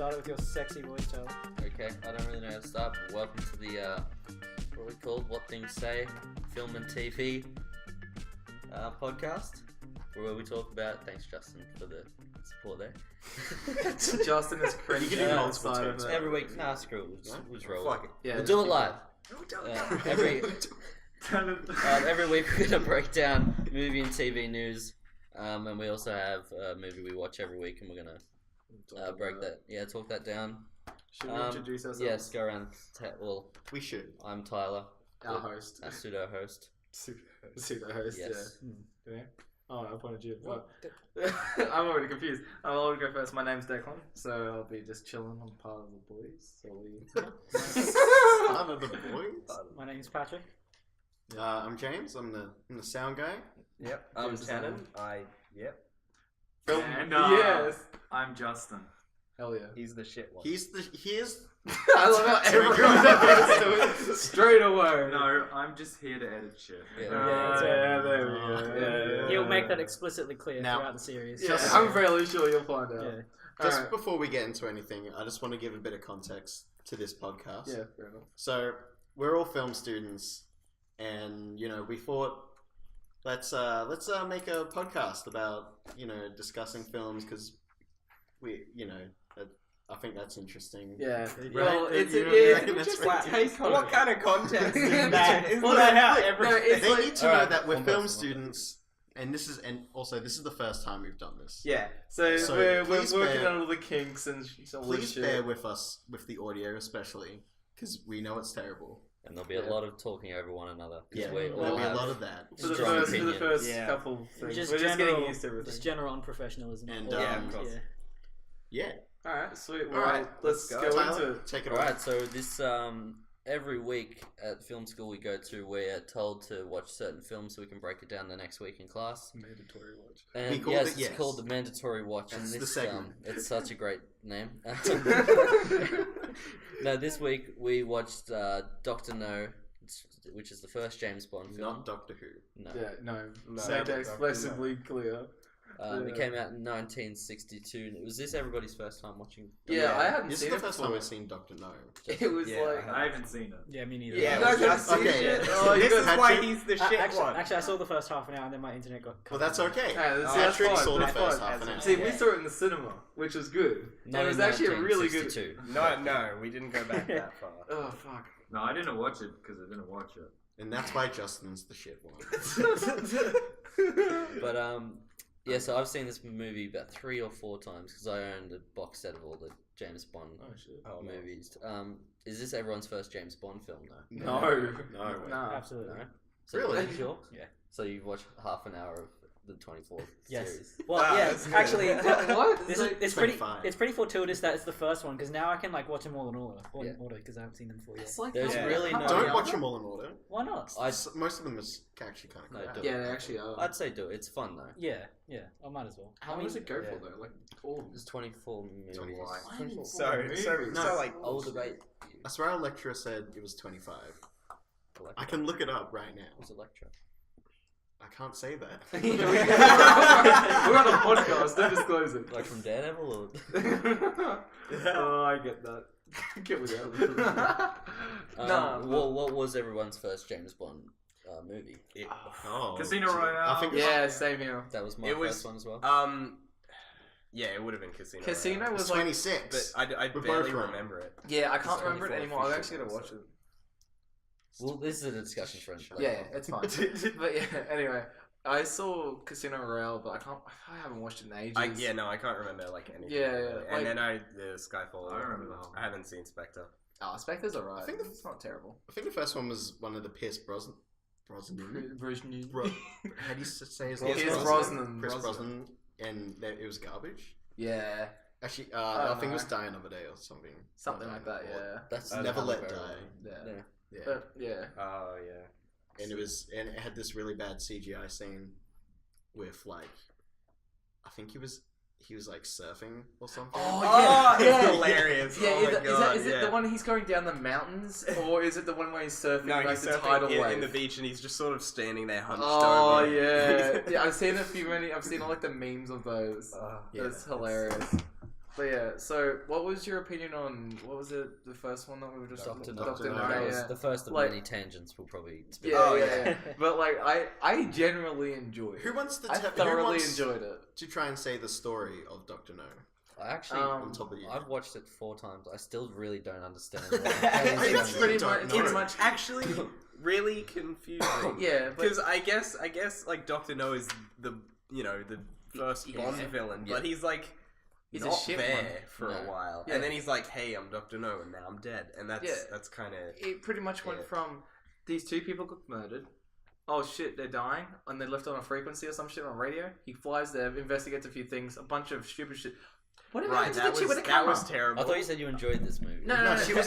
start it with your sexy voice, Tyler. Okay, I don't really know how to start, but welcome to the, what are we called? What Things Say? Film and TV podcast, where we talk about, thanks Justin for the support there. Justin is cringe. You can do multiple takes. Every week, nah, screw it, we'll just roll. Fuck it. Yeah, We'll do it live. Every week we're going to break down movie and TV news, and we also have a movie we watch every week, and we're going to talk that down. Should we introduce ourselves? Yes, go around. Well, We should. I'm Tyler, Our host. our pseudo host. Pseudo host, Yes. yeah. Oh, I pointed you. What? I'm already confused. I'll go first. My name's Declan, so I'll be just chilling on part of the boys. One of the boys. My name's Patrick. I'm James. I'm the sound guy. Yep, I'm James is Tannen. on. Yep. And yes, I'm Justin. Hell yeah. He's the shit one. He is. I love how everyone does it straight away. No, I'm just here to edit shit. Yeah. There we go. He'll make that explicitly clear Now- throughout the series. Yeah, Just- I'm fairly sure you'll find out. Yeah. Just Alright. before we get into anything, I just want to give a bit of context to this podcast. Yeah, fair enough. So we're all film students, and we thought let's make a podcast about discussing films because I think that's interesting. Yeah. Right? Well, it's You reckon that's right? take on What it. kind of context is that? Isn't Well, that how no, everything... it's They like- need to know Alright, that we're one film person. students, and this is the first time we've done this. Yeah, so, So we're please working bear- on all the kinks and all this Please shit. bear with us with the audio, especially because we know it's terrible. And there'll be a lot of talking over one another. 'Cause Yeah, we there'll all be a have lot of that. for the strong first, opinions. Yeah. couple things. Just We're just general, getting used to everything. just general unprofessionalism. And, Yeah, of course. Yeah. Alright, sweet. Well, Alright, let's go Tyler, into it. take it away. Alright, so this every week at film school we go to, we're told to watch certain films so we can break it down the next week in class. Mandatory watch. And We called yes, it, yes. it's called the mandatory watch. That's and the this segment. it's such a great name. No, this week we watched Doctor No, which is the first James Bond film. Not Doctor Who. No. Yeah, no. No, Sound no, explicitly clear. It came out in 1962. Was this everybody's first time watching? Yeah, I hadn't This is seen the it first before. time I've seen Doctor No. It was Yeah, like... I haven't seen it. Yeah, me neither. Yeah, You guys well, haven't seen okay. it? Oh, this you is got why Patrick- he's the shit one. Actually, I saw the first half an hour and then my internet got cut. Well, that's okay. Yeah, that's Patrick fine, saw the that's first fine. half an hour. See, we Yeah. saw it in the cinema, which was good. Not it was in actually a really good... 1962. No, we didn't go back that far. Oh, fuck. No, I didn't watch it because I didn't watch it. And that's why Justin's the shit one. But yeah. So I've seen this movie about 3 or 4 times because I owned a box set of all the James Bond Oh, shit. movies. Is this everyone's first James Bond film though? No. No way. Nah. Absolutely. No. So Really? you sure? Yeah. So you've watched half an hour of the 24th Yes. series. Well, yeah. that's Actually, What? this It's is it's pretty 25. it's pretty fortuitous that it's the first one because now I can like watch them all in order, Yeah. because I haven't seen them before yet. It's like There's how- really how no- many Don't are watch there? them all in order. Why not? Most of them is actually kind of No, crap. don't. Yeah, they actually are. I'd say do it. It's fun though. Yeah, I might as well. How long does it go for, though? Like, all of It's 24 movies. 25. So like All debate. I swear our lecturer said it was 25. I can look it up right now. Who's Electra? I can't say that. We're on a podcast, don't disclose it. Like from Daredevil or? Oh, I get that. Get with that. What was everyone's first James Bond movie? Oh, Casino Royale. I think Yeah, same here. That was my It was- first one as well. yeah, it would have been Casino. Casino Royale. it was was like... 26. But I We're barely both wrong. remember it. Yeah, I can't It's remember it 24 anymore. I'm for actually sure. gonna watch it. Well, this is a discussion for Yeah, it's fine. But yeah, anyway, I saw Casino Royale, but I haven't watched it in ages. I can't remember like anything. Yeah, really. yeah, And like- then the Skyfall. I remember the whole I haven't seen Spectre. Oh, Spectre's alright. I think it's not terrible. I think the first one was one of the Pierce Brosnan. Brosnan. How do you say his Pierce name? Brosnan. Pierce Brosnan, and it was garbage. Yeah, Actually, don't I think it was know. Die Another Day or something. something Not like Die that. Another Day. Yeah, That's Never Let Die. yeah. Yeah. Yeah, But yeah, Oh yeah. and it had this really bad CGI scene with like, I think he was like surfing or something. Oh, it's yeah. hilarious. Yeah, Oh my God, is it the one he's going down the mountains, or is it the one where he's surfing No, like he's the surfing tidal in wave? the beach and he's just sort of standing there hunched Oh over. yeah, yeah. I've seen I've seen all like the memes of those. Yeah, That's hilarious. But yeah, so what was your opinion on what was it? The first one that we were just Doctor No. Doctor No, No. That was Yeah. the first of Like- many tangents we'll probably spit Yeah, out. yeah. But like, I genuinely enjoyed it. Who wants to I who thoroughly wants enjoyed it. to try and say the story of Doctor No? I actually, Um, On top of you. I've watched it 4 times. I still really don't understand. What I It's actually pretty don't much, know. pretty much. actually really confusing. Yeah, but Because I guess like Doctor No is the the first He- Bond yeah. villain, Yeah. but he's like He's a not shit there one. for No. a while, Yeah. and then he's like, "Hey, I'm Doctor No, and now I'm dead," and that's Yeah. kind of it pretty much went Yeah. from these 2 people got murdered. Oh shit, they're dying, and they left on a frequency or some shit on radio. He flies there, investigates a few things, a bunch of stupid shit. Whatever right. happened to That the chick was with the that camera? was terrible. I thought you said you enjoyed this movie. No, she was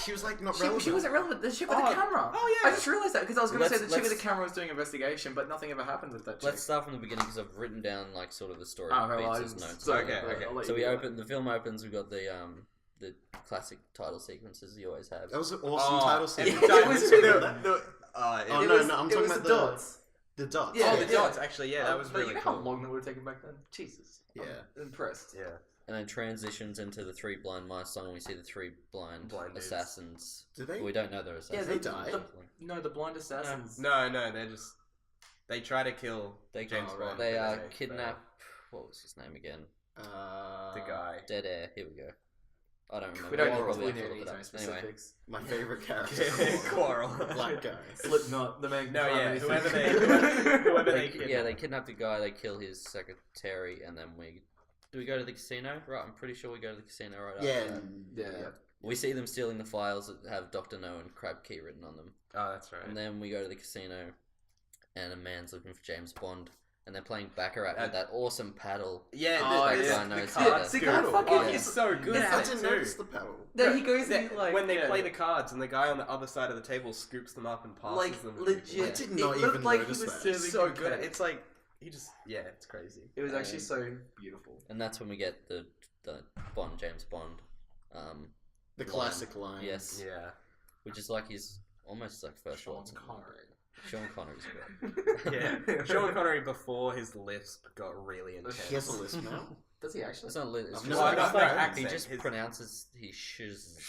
she was like not relevant. She wasn't relevant. The chick with the Oh. camera. Oh, yeah. I just realized that because I was going to say Let's- the chick with the let's- camera was doing investigation, but nothing ever happened with that chick. Let's start from the beginning because I've written down like sort of the story Oh, okay, well, I beats as didn't- notes. so, Okay, okay. I'll let So you we do open. The film opens. We've got the classic title sequences you always have. That was an awesome title every sequence. time It was- the- it the- Oh, It no, was- no, I'm it talking was about the dots. the dots. Yeah, oh, the yeah. dots. Actually, yeah, that was But really you know cool. how long that would have taken back then? Jesus. Yeah. I'm impressed. Yeah. And then transitions into the 3 blind mice song, and we see the 3 blind Blind dudes. assassins. Did they? We don't know they're Yeah, assassins. they die? No, the blind assassins. No, they try to kill They James right. Bond. They but kidnap. What was his name again? the guy. Dead Air. Here we go. I don't remember. We don't I'll need probably to have to need look it any up. specifics. My favorite character. Quarrel. Black guy. Slipknot, the main. No, yeah, primary whoever thing. whoever They, they yeah, they kidnap the guy. They kill his secretary, and then do we go to the casino? Right, I'm pretty sure we go to the casino right Yeah, after that. Yeah. We see them stealing the files that have Doctor No and Crab Key written on them, Oh, that's right. and then we go to the casino, and a man's looking for James Bond, and they're playing Baccarat with that awesome paddle. Yeah, Oh, the, yeah. the, The the card card The skill. guy fucking- Oh, he's so good Yeah. I at it didn't too. notice the pedal. Then he goes That- and like when they yeah. play the cards and the guy on the other side of the table scoops them up and passes like them. to legit. people. I did not it looked even like notice he was that. serving So him good. cake. It's like he just it's crazy. It was actually Um, so beautiful. And that's when we get the James Bond, The classic line. yes, Yeah. which is like his almost like first Sean words. Connery. Sean Connery's great. Yeah. Sean Connery before his lisp got really intense. He has a lisp now. Does he actually? It's not lit. It's I've just never- like, no, it's no, like- accent. he just His- pronounces he shiz.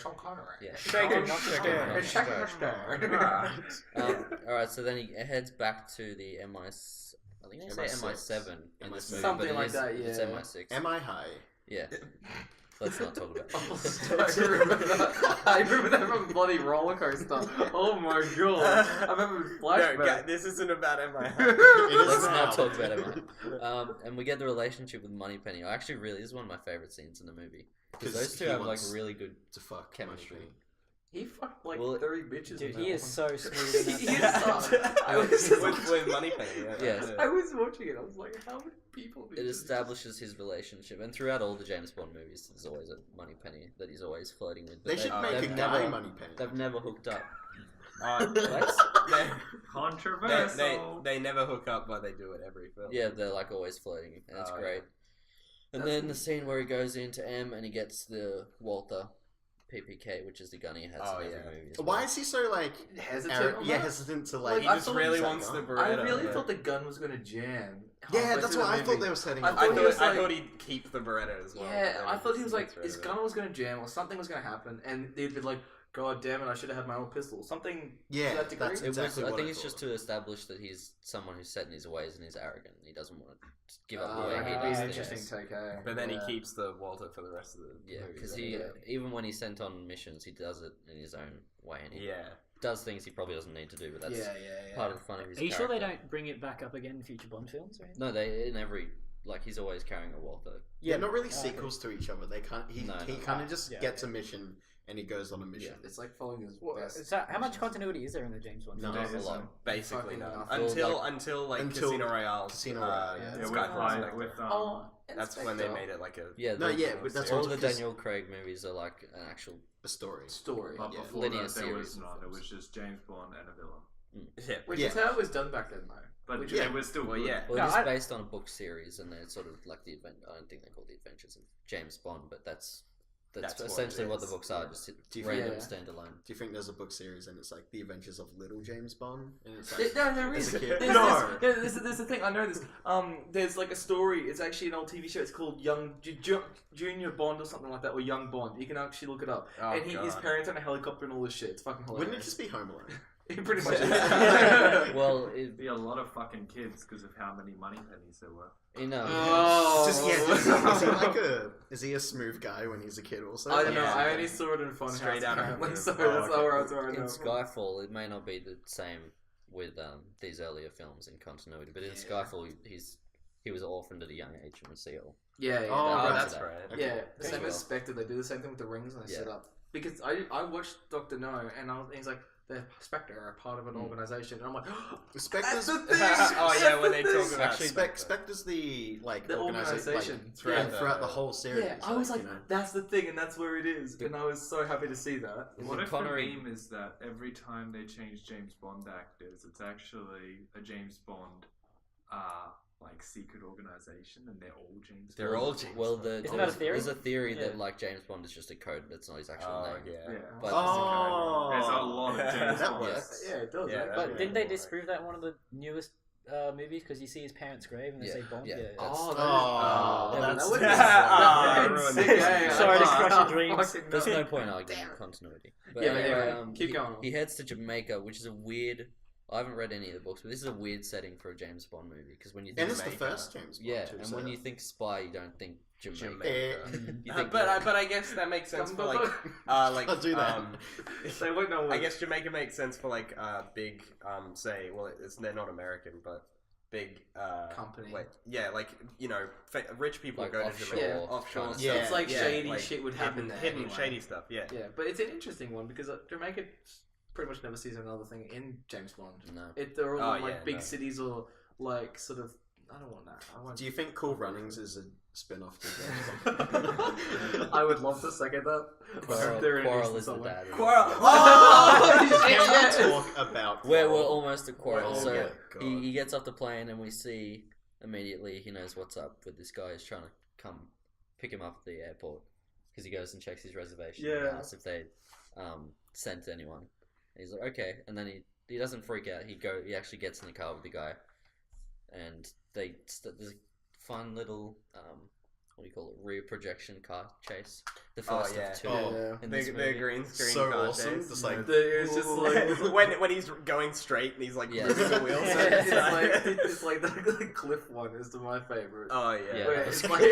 Sean Connery. Yeah. Shaker, Not shaker. shaker. Shaker. All right, so then he heads back to the MI. I think they say MI6. MI7 in this movie, Something but it like is- that, It's yeah. MI6. Am I high? Yeah. Let's not talk about Oh, it. I remember that. I remember that from bloody roller coaster. Oh my god! I remember No, flashback. this isn't about MI. It is Let's now. not talk about it. And we get the relationship with Moneypenny. I actually really this is one of my favorite scenes in the movie because 'Cause those two he have like wants really good. to fuck Chemistry. Moneypenny. He fucked like Well, 30 bitches. Dude, in he that is one. so smooth in He that. is so- I was just with Moneypenny. Yeah. Yes. I was watching it. I was like, how many people? did It this? establishes his relationship, and throughout all the James Bond movies, there's always a Moneypenny that he's always flirting with. but They should make a they've guy never- Moneypenny. They've never hooked up. They, Controversial. they never hook up, but they do it every film. Yeah, they're like always flirting, and it's Oh, great. And then the scene where he goes into M and he gets the Walther PPK, which is the gun he has Oh, in every yeah. movie. As well. Why is he so like Hesitant. on yeah that? hesitant to like? Like, He I just thought really he's like, wants oh. the I Beretta. really yeah. thought the gun was gonna jam. Yeah, halfway that's through what the I thought movie. they were setting I up. thought I he thought, was I like- thought he'd keep the Beretta as well. Yeah, but then I he thought he just was like gets rid his of gun it. was gonna jam or something was gonna happen, and they'd be like, "God damn it, I should have had my own pistol." Something. Yeah, to that degree. that's It was, exactly I what think I it's just thought. to establish that he's someone who's set in his ways and he's arrogant. He doesn't want to give up Oh, the way that'd he be does an things. interesting take. Eh? But then Yeah. he keeps the Walter for the rest of the Yeah, movie. because so- he Yeah. even when he's sent on missions, he does it in his own way, and he Yeah. does things he probably doesn't need to do. But that's yeah. part of the fun of his. Are you sure they character. don't bring it back up again in future Bond films? Right? No, they in every like he's always carrying a Walther. Yeah, not really okay. sequels to each other. They can't. He No, he no. kind of just Yeah. gets a mission and he goes on a mission. It's like following his What, best. is that, how much continuity is there in the James Bond? No, films? Not a lot. Basically Fucking no. nothing. Until Well, until like until Casino Royale. Casino Royale, yeah. Yeah, That's with, what I like, Spectre. with Oh, That's when they made it like a Yeah, No, the- yeah, but that's all what- the because- Daniel Craig movies are like an actual. A story. story, But Yeah. before Linear that, there series was of none. It films. was just James Bond and a villain. yeah. which Yeah. is how it was done back then, though. But Which- it was still Well, good. yeah. Well, No, it is I- based on a book series, and they're sort of like the event. I don't think they're called the Adventures of James Bond, but that's That's That's what essentially it what the is. books are, just Do you random think- standalone. Do you think there's a book series and it's like The Adventures of Little James Bond? And it's There- like, No, there as is. a kid. There's, No. there's the thing. I know this. There's like a story. It's actually an old TV show. It's called Junior Bond or something like that, or Young Bond. You can actually look it up. Oh, and his God. parents on a helicopter and all this shit. It's fucking hilarious. Wouldn't it just be Home Alone? It pretty much is. Well, It'd be a lot of fucking kids because of how many money pennies there were. you know, Oh. Is he a smooth guy when he's a kid also? I don't know. Yeah. I only saw it in Funhouse. Straight out of apparently, the- so oh, that's okay. where I in know. Skyfall, it may not be the same with these earlier films in continuity, but in Skyfall, he was orphaned at a young age from a seal. Yeah, yeah. Oh, Right. that's that. right. Okay. Yeah, the As same well. as Spectre. They do the same thing with the rings when they set Yeah. up. Because I watched Doctor No, and he's like, the Spectre are a part of an organization. And I'm like, Spectre's that's the thing! Oh, yeah, when they That's the talk thing! about Actually, Spectre's the like The organization. like, Throughout throughout the- the whole series. Yeah, I was like, you know. that's the thing, and that's where it is. And I was so happy to see that. What if Connery- the meme is that every time they change James Bond actors, it's actually a James Bond, like secret organization, and they're all James. They're Bond? all James Well, Bond. Isn't that a theory? there's a theory that Yeah. like James Bond is just a code that's not his actual Oh, name. yeah. Yeah. But Oh, There's a lot of James that Bonds. works. Yeah, it does. Yeah, right? that But Yeah. didn't they Yeah. disprove that in one of the newest movies? Because you see his parents' grave and they Yeah, say Bond. yeah. Yeah. Oh, that Oh, is, that's- that would Ah, be ruined sick, it. eh? Sorry to Oh, crush your dreams. fucking There's no. no point arguing continuity. But Yeah, but anyway, anyway, keep he, going. He heads to Jamaica, which is a weird. I haven't read any of the books, but this is a weird setting for a James Bond movie because when you think And it's the Jamaica. first James Bond. yeah, too, and so- when you think spy, you don't think Jamaica. Jamaica. You think But I guess that makes sense for like I'll do that. They won't know. I guess Jamaica makes sense for like big say well they're not American but big Company. Wait, yeah, like you know rich people Like go to offshore Jamaica, kind offshore of stuff. Yeah, it's like yeah, shady like shit would happen there. hidden anyway. shady stuff. Yeah. Yeah, but it's an interesting one because Jamaica pretty much never sees another thing in James Bond. No. They're all Oh, in, like yeah, big no. cities or like sort of. I don't want that. I want. Do you think Cool Runnings is a spin-off to James Bond? I would love to second that. They're in Quarrel Eastern is the somewhere. dad. Quarrel. Can Oh, we yes. talk about We're Quarrel? almost at Quarrel. Oh, So yeah, God. he gets off the plane and we see immediately he knows what's up with this guy who's trying to come pick him up at the airport because he goes and checks his reservation and Yeah. asks if they sent anyone. And he's like, okay, and then he doesn't freak out. He actually gets in the car with the guy, and there's a fun little what do you call it, rear projection car chase. The Oh, first yeah. of two Oh, in this The movie. green screen So car awesome, chase. just like- It's just like. when he's going straight and he's like Yeah. moving the wheels. It's like the cliff one is my favorite. Oh yeah. Yeah. Where it's like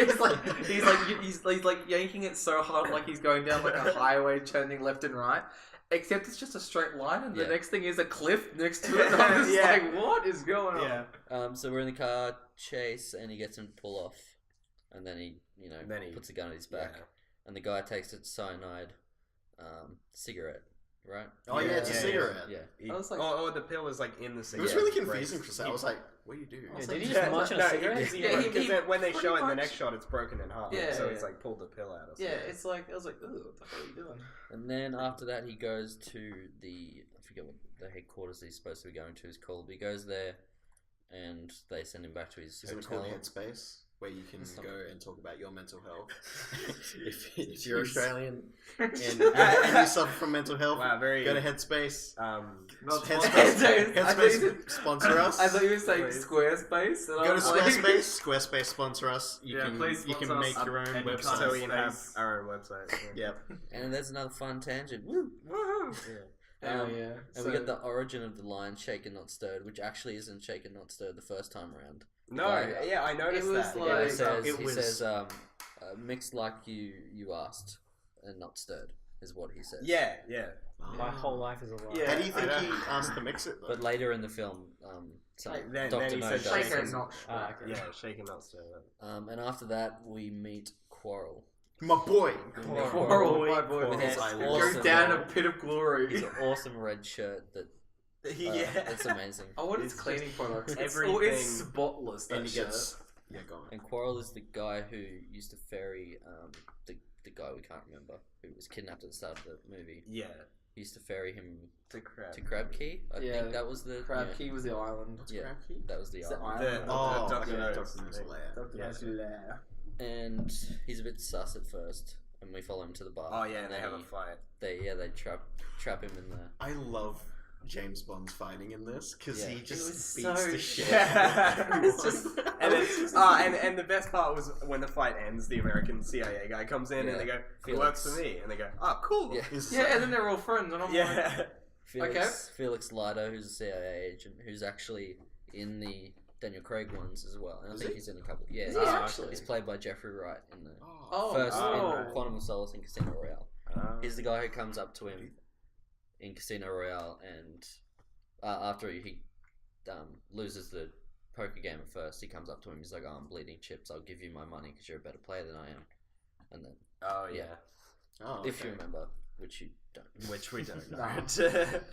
he's like yanking it so hard like he's going down like a highway turning left and right. Except it's just a straight line and the Yeah. next thing is a cliff next to it. And I'm just Yeah. like, what is going on? Yeah. So we're in the car chase, and he gets him to pull off, and then he Then he- puts a gun at his back, Yeah. and the guy takes a cyanide cigarette, right? Oh yeah, it's a Yeah, cigarette. Yeah. He- I was like- oh, the pill is like in the It cigarette. was really break. confusing for a second. I was like, "What do you do?" Yeah, did he just munch on a cigarette? Because Yeah, he when they pretty show it in the much- next shot, it's broken in half. Yeah, so yeah. it's like pulled the pill out. Or Yeah, something. it's like I was like, ooh, what the hell are you doing? And then after that, he goes to I forget what the headquarters he's supposed to be going to is called. But he goes there, and they send him back to his Isn't it hotel. called Headspace, where you can Something. go and talk about your mental health? if you're Australian and And you suffer from mental health, Wow, very. go to Headspace. Not Headspace, I thought you Headspace sponsor us. I thought you were saying Please. Squarespace. And I Go to was like- Squarespace. Squarespace sponsor us. You Yeah, can please you can sponsor make us. your own And website. So we can have Space. our own website. Yeah. Yep. And there's another fun tangent. Woo! Woohoo! Hell yeah. And we get the origin of the line "Shaken Not Stirred," which actually isn't "Shaken Not Stirred" the first time around. No, Like- yeah, I noticed It was that. like- Yeah, Like, he says mixed like you asked and not stirred is what he says. yeah. My whole life is a lie. Yeah. How do you think I he know. asked to mix it? Though? But later in the film, Then Dr. he No said does. Shaker, shaken. not Ah, Shaker. Yeah, shaken, not stirred. And after that, we meet Quarrel. my boy. Quarrel, my boy. With his I Goes awesome, down a pit of glory. his awesome red shirt that it's amazing. I want its It's cleaning products. It's everything- spotless. That And he shirt. gets yeah, go on. And Quarrel is the guy who used to ferry the guy we can't remember who was kidnapped at the start of the movie. Yeah, He used to ferry him to crab. to Crab Key. I Yeah, think that was the Crab yeah, Key was the island. What's Yeah. Crab Key? That was the Is it island. island? Oh, Dr. yeah, No's Dr. No's thing. lair. Dr. Yeah. No's lair. And he's a bit sus at first. and we follow him to the bar. Oh yeah, and they then have a he- fight. They trap him in there. I love James Bond's fighting in this because Yeah. he It just was beats so the shit. It's just, and then, and the best part was when the fight ends, the American CIA guy comes in Yeah. and they go, "It Felix. works for me," and they go, "Oh, cool." Yeah. He's Yeah, and then they're all friends, and I'm like, Yeah. Felix Leiter, who's a CIA agent, who's actually in the Daniel Craig ones as well. And I Is think he? he's in a couple. Yeah, Is he he's, actually? he's played by Jeffrey Wright in the oh, first oh. in Quantum of Solace and Casino Royale. Oh. He's the guy who comes up to him in Casino Royale, and after he loses the poker game at first, he comes up to him. He's like, "Oh, I'm bleeding chips. I'll give you my money because you're a better player than I am." And then, Oh Yeah. yeah. Oh, if you okay. remember, which you don't, Which we don't know.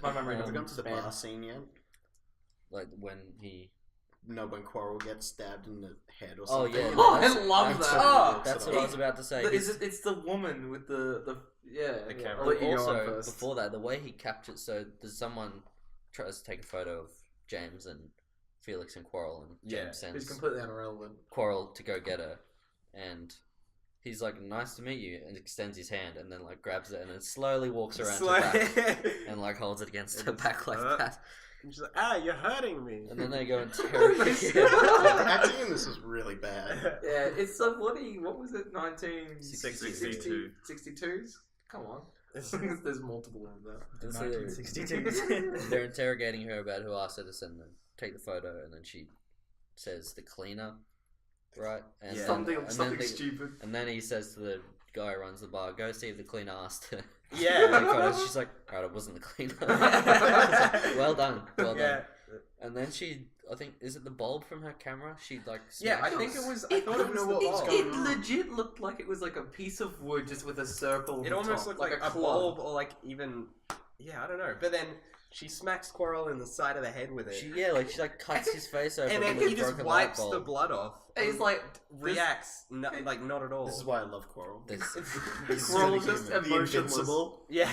My memory Have we doesn't gone to the span. bar scene yet? like when he. No, when Quarrel gets stabbed in the head or Oh something. yeah, Oh, that's- I love that's- that. Oh, That's what I was about to say. Is it? It's the woman with the yeah. The yeah. camera. I'll let you go on Also, first. before that, the way he captures, so there's someone tries to take a photo of James and Felix and Quarrel, and James Yeah, It's sends completely irrelevant. Quarrel to go get her, and he's like, "Nice to meet you," and extends his hand, and then like grabs it, and then slowly walks around to the back and like holds it against And her it's, back like that, And she's like, "You're hurting me." and then they go and interrogate. Yeah, the acting in this is really bad. Yeah, it's so bloody. What was it? 62. 62s? Come on. There's multiple of that. And so they're- 1962. They're interrogating her about who asked her to take the photo, and then she says the cleaner, right? And Yeah. Something then they- stupid. And then he says to the guy who runs the bar, "Go see if the cleaner asked her." Yeah. Take photos. She's like, "Alright, it wasn't the cleaner." It's like, well done. Yeah. And then she, I think, is it the bulb from her camera? She like. Yeah, I smashes- think it was. I thought it was the bulb. It legit looked like it was like a piece of wood just with a circle. It on almost top, looked like a club. bulb, or like even. Yeah, I don't know. But then she smacks Quarrel in the side of the head with it, She like cuts his face open, and then with he a just broken light wipes the bulb. blood off. And he's like, reacts not at all. This is why I love Quarrel. This- He's Quarrel really is just human. The emotionless. Invincible. Yeah.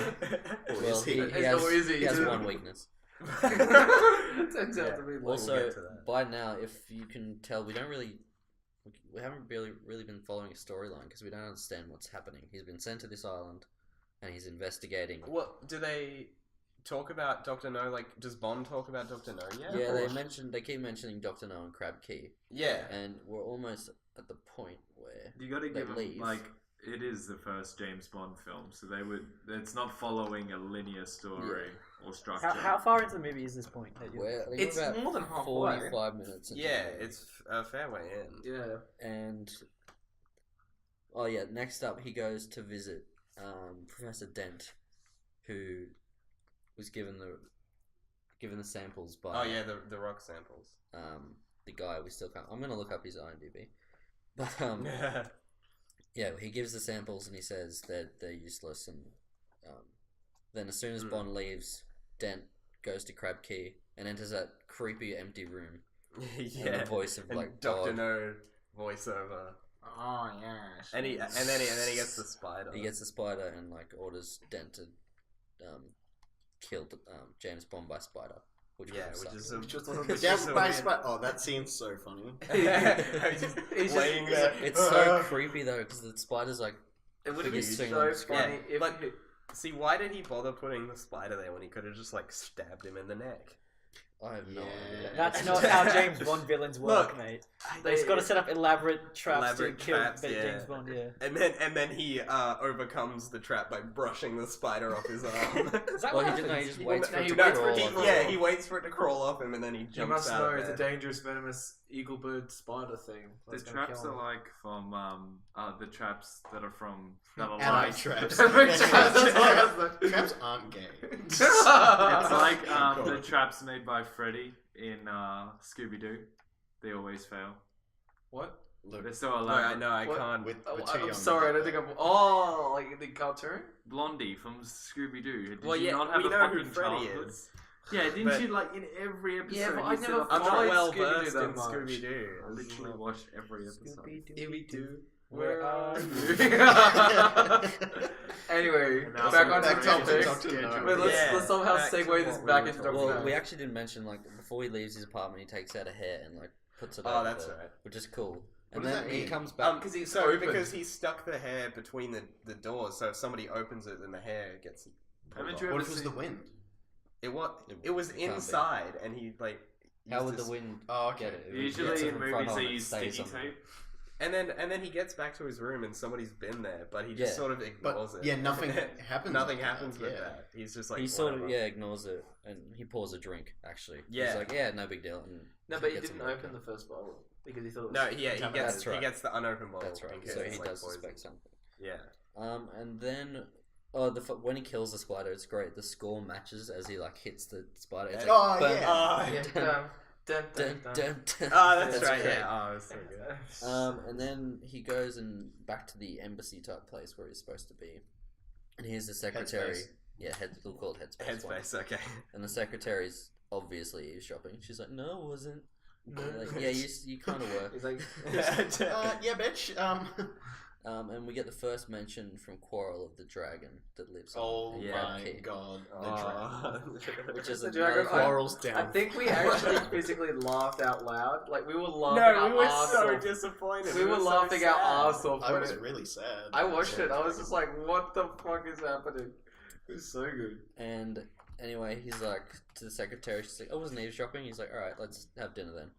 Or Well, is he, he? he has, Or is he? he has one weakness. Turns out to be like, We'll Also, get to that. by now, if you can tell, we haven't really been following a storyline because we don't understand what's happening. He's been sent to this island, and he's investigating. What do they talk about Dr. No? Like, does Bond talk about Dr. No yet? Yeah, Or- they keep mentioning Dr. No and Crab Key, Yeah. and we're almost at the point where You got to They give them leave. like it is the first James Bond film, so they would. It's not following a linear story or structure. How far into the movie is this point? That you're- we're I think It's we're about more than halfway. 45 minutes. Into Yeah, the movie. it's a fair way in. yeah. And oh yeah, next up he goes to visit Professor Dent, who was given the samples by Oh yeah, the rock samples. the guy we still can't. I'm gonna look up his IMDb, but yeah, he gives the samples and he says that they're useless, and then as soon as Bond leaves, Dent goes to Crab Key and enters that creepy empty room. And Yeah. the voice of And like Dr. God. No voiceover. Oh yes. And then he gets the spider. He gets the spider and like orders Dent to kill James Bond by spider, which yeah, would which suck. is Just which Yeah, is so by weird. oh, that scene's so funny. He's just He's laying just- there. It's so creepy though because the spider's like It would have been Huge. so funny Yeah, if but- See, why did he bother putting the spider there when he could have just like stabbed him in the neck? I have no Yeah. idea. That's not how James Bond villains work, Look, mate. They've got to set up elaborate traps Elaborate to kill traps, yeah. James Bond. Yeah. And then he overcomes the trap by brushing the spider off his arm. Is that Well, what he didn't know. He happens? just He waits won't- for it he to waits crawl. for it to on. crawl. Yeah, he waits for it to crawl off him and then he you jumps must out know of it's a bed. dangerous, venomous eagle bird spider thing. The That's gonna traps kill are him. like from the traps that are from that are Anime like traps. Anime traps, that's what I was like. Traps aren't gay. it's like the traps made by Freddy in Scooby Doo. They always fail. What? Look, They're so No, elaborate. I What? can't. we're Oh, too young I'm to sorry, I get don't think that. I'm. Oh, like the cartoon? Blondie from Scooby Doo. Did Well, you yeah, not have we a know who fucking Freddy childhood? is. Yeah, didn't But- you like in every episode? Yeah, but you I said, never I'm not Tried well Scooby-Doo versed that in much. Scooby Doo. I literally watched every episode. Scooby-Doo. Where are Anyway, And now back some on back topic. to Dr. No. Wait, let's Yeah, somehow back to segue this what we back were into talking Dr. Well, No. we actually didn't mention like before he leaves his apartment, he takes out a hair and like puts it. Oh, over that's the- right. Which is cool. And does then that he mean? comes back. Because he's because he stuck the hair between the doors, so if somebody opens it, then the hair gets pulled Haven't off. you What ever if it was seen- the wind? It was It can't be. inside, and he like. How used would the this- wind Oh, okay. get it? It Usually gets it in from front movies on, they it use stays sticky on there. tape. And then he gets back to his room, and somebody's been there, but he just Yeah. sort of ignores But it. yeah, nothing happens. Nothing like happens that. with yeah. that. He's just like He sort of whatever. ignores it, and he pours a drink. Actually, Yeah. he's like, yeah, no big deal. And No, but he gets didn't a drink. open the first bottle because he thought it was. No, yeah, he contaminated. gets That's right. he gets the unopened bottle. That's right. in case So it's, he like, does poison. suspect something. Yeah. And then when he kills the spider, it's great. The score matches as he like hits the spider. It's like, Oh, bum, yeah. Yeah, dun, dun, dun, dun. Oh, that's, That's right. great. Yeah. Oh, it's so good. And then he goes and back to the embassy type place where he's supposed to be, and here's the secretary. Headspace. Yeah, we'll call it headspace. one. Headspace. Okay. And the secretary's obviously eavesdropping. She's like, "No, it wasn't." No. Like, yeah, you kind of were. He's like, Yeah, bitch. And we get the first mention from Quarrel of the dragon that lives on Oh Yeah. my Key. god. The Oh. which is The another dragon- thing. Quarrel's I down. think we actually physically laughed out loud. Like we were laughing. No, our we were arse so off. disappointed. We were so laughing our sad. arse off I when was it. really sad. I watched it. I was just like, "What the fuck is happening?" It was so good. And anyway, he's like to the secretary. She's like, "I wasn't eavesdropping." He's like, "All right, let's have dinner then."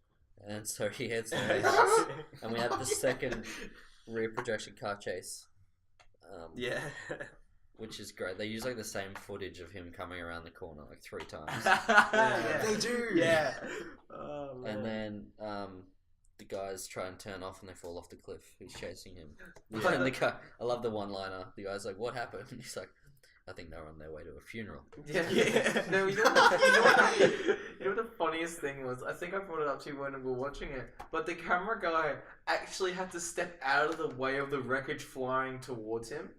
And so he heads to his house, and we have the second rear projection car chase. Yeah. Which is great. They use like the same footage of him coming around the corner like 3 times. Yeah. They do. Yeah. Oh, man. And then the guys try and turn off and they fall off the cliff. Who's chasing him? And the guy, I love the one-liner. The guy's like, "What happened?" He's like, "I think they're on their way to a funeral." Yeah. Yeah. No, you know what the funniest thing was? I think I brought it up to you when we were watching it. But the camera guy actually had to step out of the way of the wreckage flying towards him,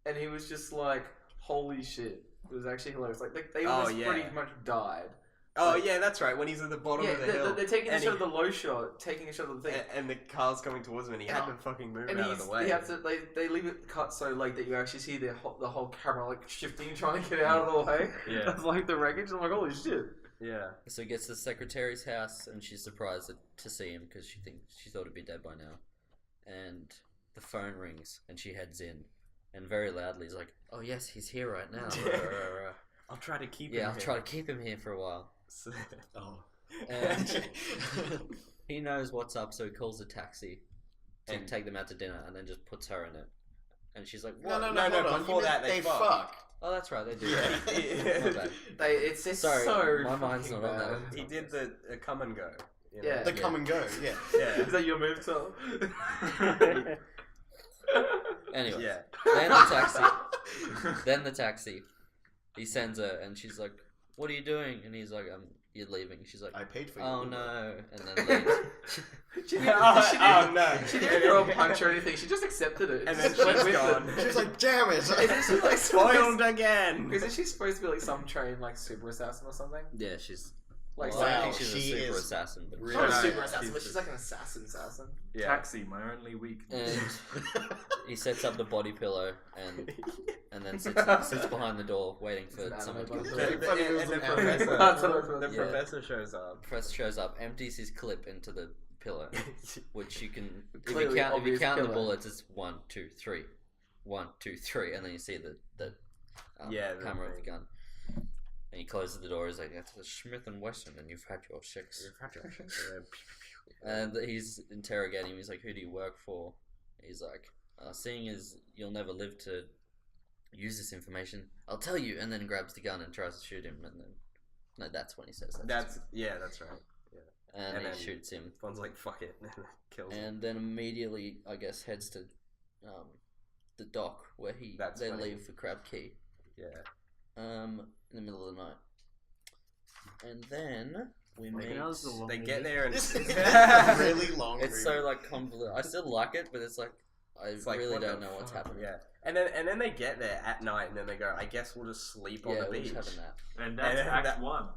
and he was just like, "Holy shit!" It was actually hilarious. Like they Oh, almost yeah. pretty much died. Oh yeah, that's right. When he's at the bottom Yeah, of the hill, they're taking a and shot of the low shot, taking a shot of the thing. and the car's coming towards him, and he had to fucking move And out of the way. he had to, they leave it cut so late that you actually see the whole camera like shifting, trying to get out of the way. Yeah. Of like the wreckage. I'm like, holy shit. Yeah. So he gets to the secretary's house and she's surprised to see him because she thought he'd be dead by now. And the phone rings and she heads in and very loudly is like, "Oh yes, he's here right now." I'll try to keep him. Yeah, I'll here. try to keep him here for a while. Oh. And he knows what's up, so he calls a taxi to And- take them out to dinner, and then just puts her in it. And she's like, No, "What?" no, No, no, no, hold on. before You that, meant they they fuck. fuck. Oh, that's right, they do. Yeah. My bad. It's Sorry, so my mind's fucking not on bad. that. He did the come and go. You know? Yeah. The come and go, yeah. Yeah. Is that your move, Tom? Anyway, Yeah. then the taxi. He sends her, and she's like, "What are you doing?" And he's like, "You're leaving." She's like, I paid for you. "Oh no," and then leaves. She didn't, Oh, no. She didn't throw a punch or anything. She just accepted it. And Just then went she's with gone. it. She was like, "Damn it!" Isn't she like Spoiled again. Isn't she supposed to be like some trained like super assassin or something? Yeah, she's. Like Well, I wow, think she's a she super is assassin, but really not a nice. super assassin, She's but she's just- like an assassin. Yeah. Taxi, my only weakness. And he sets up the body pillow and then sits behind the door waiting for It's an someone to anime come. body The, pillow. the, and the Funny professor, That's what I was gonna the say. professor shows up. Professor shows up, empties his clip into the pillow, which you can if you Clearly count obvious the killer. bullets, it's 1, 2, 3, 1, 2, 3, and then you see the Yeah, the hammer of the thing. gun. And he closes the door. He's like, "That's a Smith and Wesson, and you've had your 6." And he's interrogating him. He's like, "Who do you work for?" He's like, "Seeing as you'll never live to use this information, I'll tell you." And then grabs the gun and tries to shoot him. And then, no, that's when he says that. That's right. and and he then- shoots him. One's like, "Fuck it," and kills him. And then immediately, I guess, heads to the dock where That's they funny. leave for Crab Key. Yeah. In the middle of the night. And then we meet. Reckon that was the long They movie. get there and This is a really long. It's so like convoluted. I still like it, but it's like I it's like, really what don't the know what's fuck? happening. Yeah. And then they get there at night, and then they go, "I guess we'll just sleep on Yeah, the we'll beach." just have a nap. And that's And Act that- 1.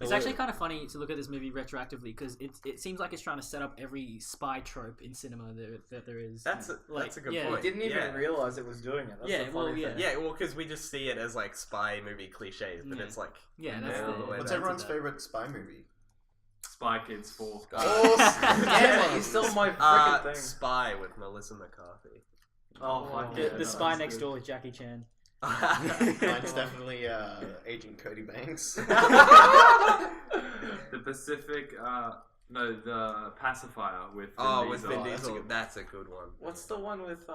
It's actually kind of funny to look at this movie retroactively because it seems like it's trying to set up every spy trope in cinema that there is. That's a good yeah. I point. didn't even Yeah. realize it was doing it. That's Yeah, the well, funny yeah. thing. Yeah, well, because we just see it as like spy movie cliches, but Yeah. it's like Yeah, that's all the way What's back everyone's to that. favorite spy movie? Spy Kids 4. Damn it, you stole my freaking thing. Spy with Melissa McCarthy. Oh, fuck The, yeah. the no, spy that's next good. door is Jackie Chan. Mine's definitely Agent Cody Banks. The Pacific, the Pacifier with Vin With Diesel. Vin Oh, that's a Diesel. good one. That's a good one. What's the one with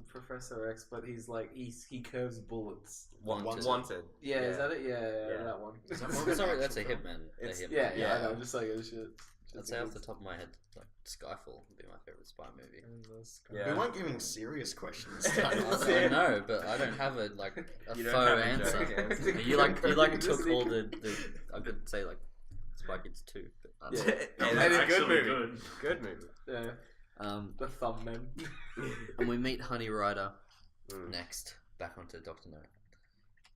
Professor X, but he's like, he curves bullets. Wanted. Yeah, is Yeah. that it? Yeah, Yeah. that one. Sorry, that's a Hitman. It's- Yeah, Hitman. yeah, I know, just like it shit. I'd say off the top of my head, like Skyfall would be my favorite spy movie. Yeah. We weren't giving serious questions. I know, but I don't have a You don't faux have a answer. joke answer. You took all the I could say like Spy Kids 2. But I don't know. And That's it's a good actually movie. good. Good movie. Yeah, the thumb men. And we meet Honey Rider Mm. next, back onto Dr. No.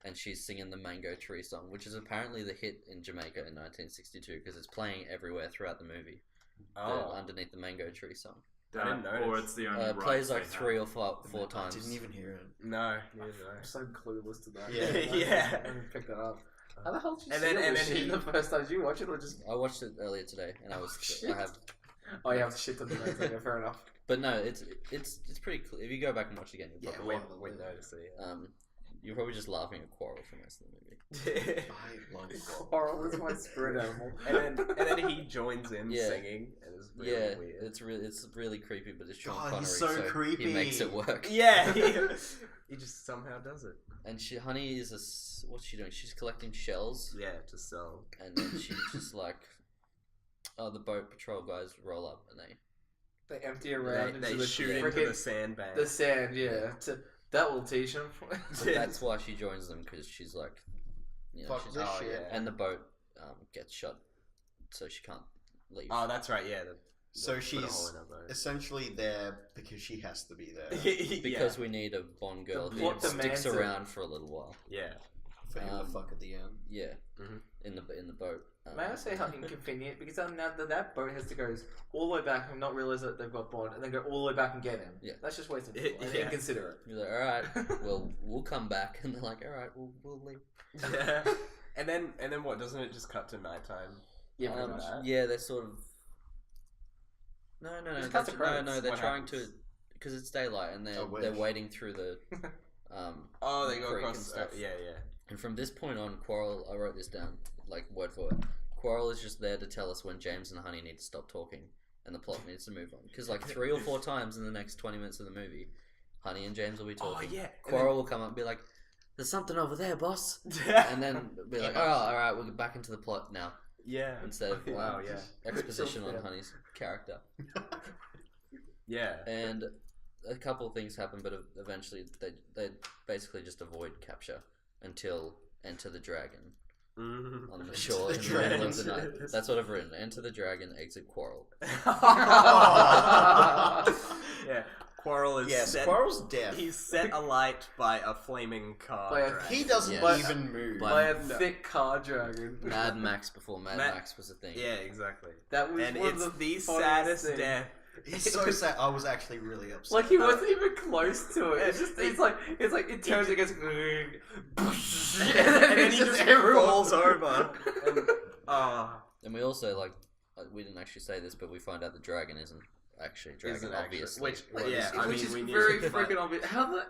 And she's singing the Mango Tree song, which is apparently the hit in Jamaica in 1962 because it's playing everywhere throughout the movie. Oh. Underneath the Mango Tree song. I didn't notice. Or it's the only It rights plays they like have. 3 or 4 I times. didn't even hear it. No. I'm so clueless to that. Yeah. Yeah. I didn't pick that up. How the hell did you And see then- all and this then shit he- the first time? Did you watch it or just... I watched it earlier today, and I have. Oh, you have shit to the notes. Okay, fair enough. But no, it's pretty cool. If you go back and watch it again, you'll Yeah, probably we noticed it. you're probably just laughing at Quarrel for most of the movie. I like it. Coral is my spirit animal. and then he joins in Yeah. singing, and it's really Yeah, weird. it's really creepy, but it's Sean God, Connery, he's so creepy. he makes it work. Yeah, he just somehow does it. And Honey is what's she doing? She's collecting shells, Yeah, to sell. and then she's just like, the boat patrol guys roll up and They empty around They into the shoot into frickin- the sandbag. the sand, yeah. That will teach him. but that's why she joins them because she's like, Fuck she's this oh, shit. yeah. and the boat gets shut, so she can't leave. Oh, that's right. Yeah. So put a she's hole in her boat. essentially there because she has to be there because we need a Bond girl The who plot sticks demands it. around for a little while. yeah. for him to Um, fuck at the end. Yeah, Mhm. in the boat. May I say how inconvenient? Because now that boat has to go all the way back and not realize that they've got Bond, and then go all the way back and get him. Yeah. That's just wasting It- fuel and yeah. inconsiderate. You're like, all right, we'll come back, and they're like, all right, we'll leave. Yeah. And then what? Doesn't it just cut to nighttime? Yeah, pretty much. Yeah, they're sort of. No, Just cut the credits. they're What trying happens? to, because it's daylight, and I they're wish. wading through the. Oh, they go creek across and stuff. yeah, yeah. And from this point on, Quarrel, I wrote this down, like word for word. Quarrel is just there to tell us when James and Honey need to stop talking, and the plot needs to move on. Because like 3 or 4 times in the next 20 minutes of the movie, Honey and James will be Oh talking. yeah. Quarrel will come up and be like, "There's something over there, boss," and then be like, "Oh, all right, we'll get back into the plot now." yeah. Instead of Wow, yeah. exposition on Yeah. Honey's character. Yeah. And a couple of things happen, but eventually they basically just avoid capture until Enter the Dragon Mhm. on the shore in the the middle of the Dragon. night. That's what I've written. Enter the Dragon, exit Quarrel. Yeah. Quarrel is Yes, set. Quarrel's deaf. He's set alight by a flaming car. By a- dragon. He doesn't Yes. even move. But- By a No. thick car dragon. Mad Max before Mad Ma- Max was a thing. Yeah, exactly. That was And one it's of the funniest saddest things. death. It's so sad. I was actually really upset. Like he wasn't even close to it. It's like it turns and goes, and then he just falls over. And, And we also we didn't actually say this, but we find out the dragon isn't actually a dragon, Isn't actually- obviously. which- yeah, I which mean, is we knew very it, but- freaking obvious. How the?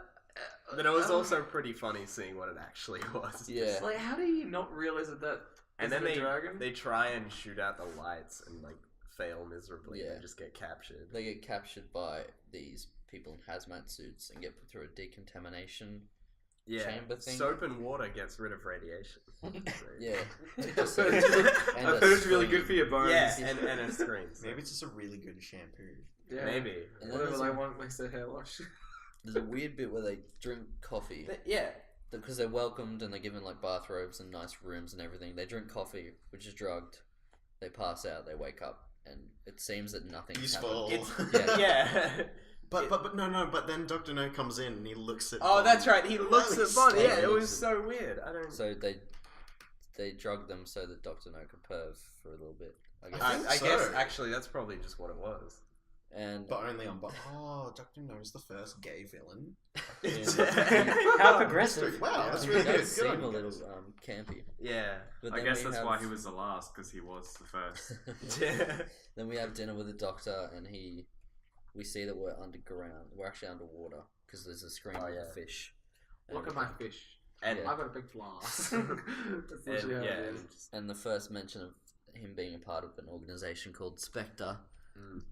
but it was also pretty funny seeing what it actually was. Yeah. Like, how do you not realize that? And is then the dragon. they try and shoot out the lights and like fail miserably. Yeah. And just get captured. They get captured by these people in hazmat suits and get put through a decontamination. Yeah. chamber thing. Soap and water gets rid of radiation. Yeah. I've Just heard and a it's really good screen. for your bones. Yeah, and a screen. Maybe it's just a really good shampoo. Yeah. Maybe. And then Whatever there's they a- want makes their hair wash. There's a weird bit where they drink coffee Yeah. because they're welcomed and they're given like bathrobes and nice rooms and everything. They drink coffee, which is drugged. They pass out. They wake up, and it seems that nothing's Useful. happened. It's Yeah. yeah. But no. But then Dr. No comes in and he looks at. Oh, Bond. that's right. He looks Really at Bond. Yeah, stupid. it was so weird. I don't. So they drug them so that Dr. No could perv for a little bit, I guess. I think I guess so. actually that's probably just what it was. And But only on. Oh, Dr. No's the first gay villain. How progressive. Wow, That's really It good. does Good on seem a you little guys. Yeah. But I then guess we that's have- why he was the last, because he was the first. Then we have dinner with the doctor, and we see that we're underground. We're actually underwater because there's a screen Oh, with yeah. a fish. Look at my fish. And Yeah. I've got a big glass. That's and, literally how yeah, it and is. just- And the first mention of him being a part of an organization called Spectre,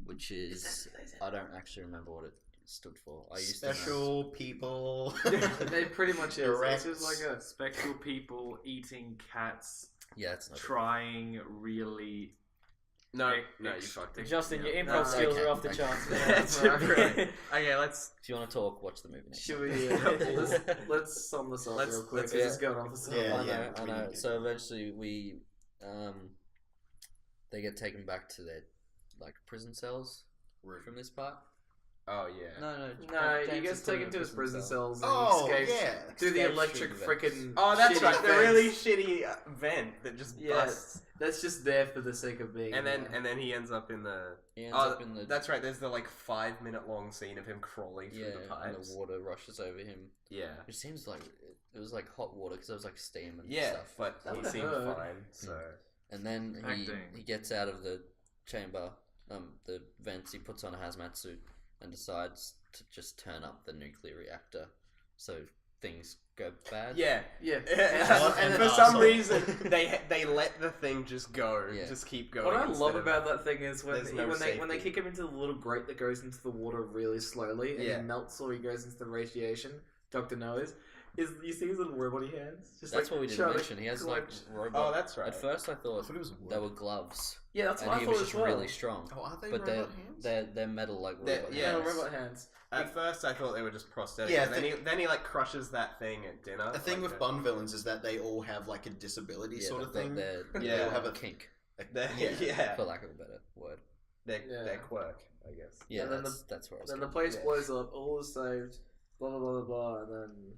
which is I don't actually remember what it stood for. I used to know. Special people. They pretty much is. Correct. It's just like a. Spectral people eating cats, Yeah, it's not. trying really. no, Ex- no, you ex- fucked it. Justin, your Yeah. improv No, skills okay, are off the okay. charts. That's Man. brilliant. Okay, let's. If you want to talk, watch the movie. Next Should time. we? Let's sum this up Let's- real quick. let's- This is going on for so Yeah, long. I we know. need to. So eventually they get taken back to their prison cells from this part. Oh yeah. No, No, James he gets is put in taken a to his prison cells and Oh, he escapes yeah. through the Escape electric through the vents. freaking. Oh, that's shitty right. The fence. really shitty vent that just Yeah. busts, That's just there for the sake of being. and then there. he ends up in the. He ends Oh, up in the that's right. There's the 5-minute long scene of him crawling through yeah, the and pipes. the water rushes over him. Yeah. It seems like it was like hot water because there was like steam and Yeah, stuff. but That he would've seemed hurt. fine. So And then Acting. he gets out of the chamber, the vents. He puts on a hazmat suit and decides to just turn up the nuclear reactor, so things go bad. yeah. yeah. And then for some asshole. reason, they let the thing just go, Yeah. just keep going. What I instead love of- about that thing is when There's no when they safety. kick him into the little grate that goes into the water really slowly and Yeah. he melts or he goes into the radiation. Dr. Noah's is you see his little robot hands. Just That's like, what we didn't trying to mention. He has like clutch- robot. Oh, that's right. At first, I I thought thought it was they were gloves, Yeah, that's and what I he thought was as just well. really strong. Oh, are they But robot hands? they're metal like They're- robot yeah, Yeah, hands. robot hands. At first, I thought they were just prosthetic. Yeah, and then he crushes that thing at dinner. The thing like with Bond villains is that they all have like a disability Yeah, sort of but thing. They Yeah. all have a kink, yeah, for lack of a better word. their quirk, I guess. Yeah, And then that's where I was. Then the going. place Yeah. blows up, all is saved, blah blah blah blah blah, and then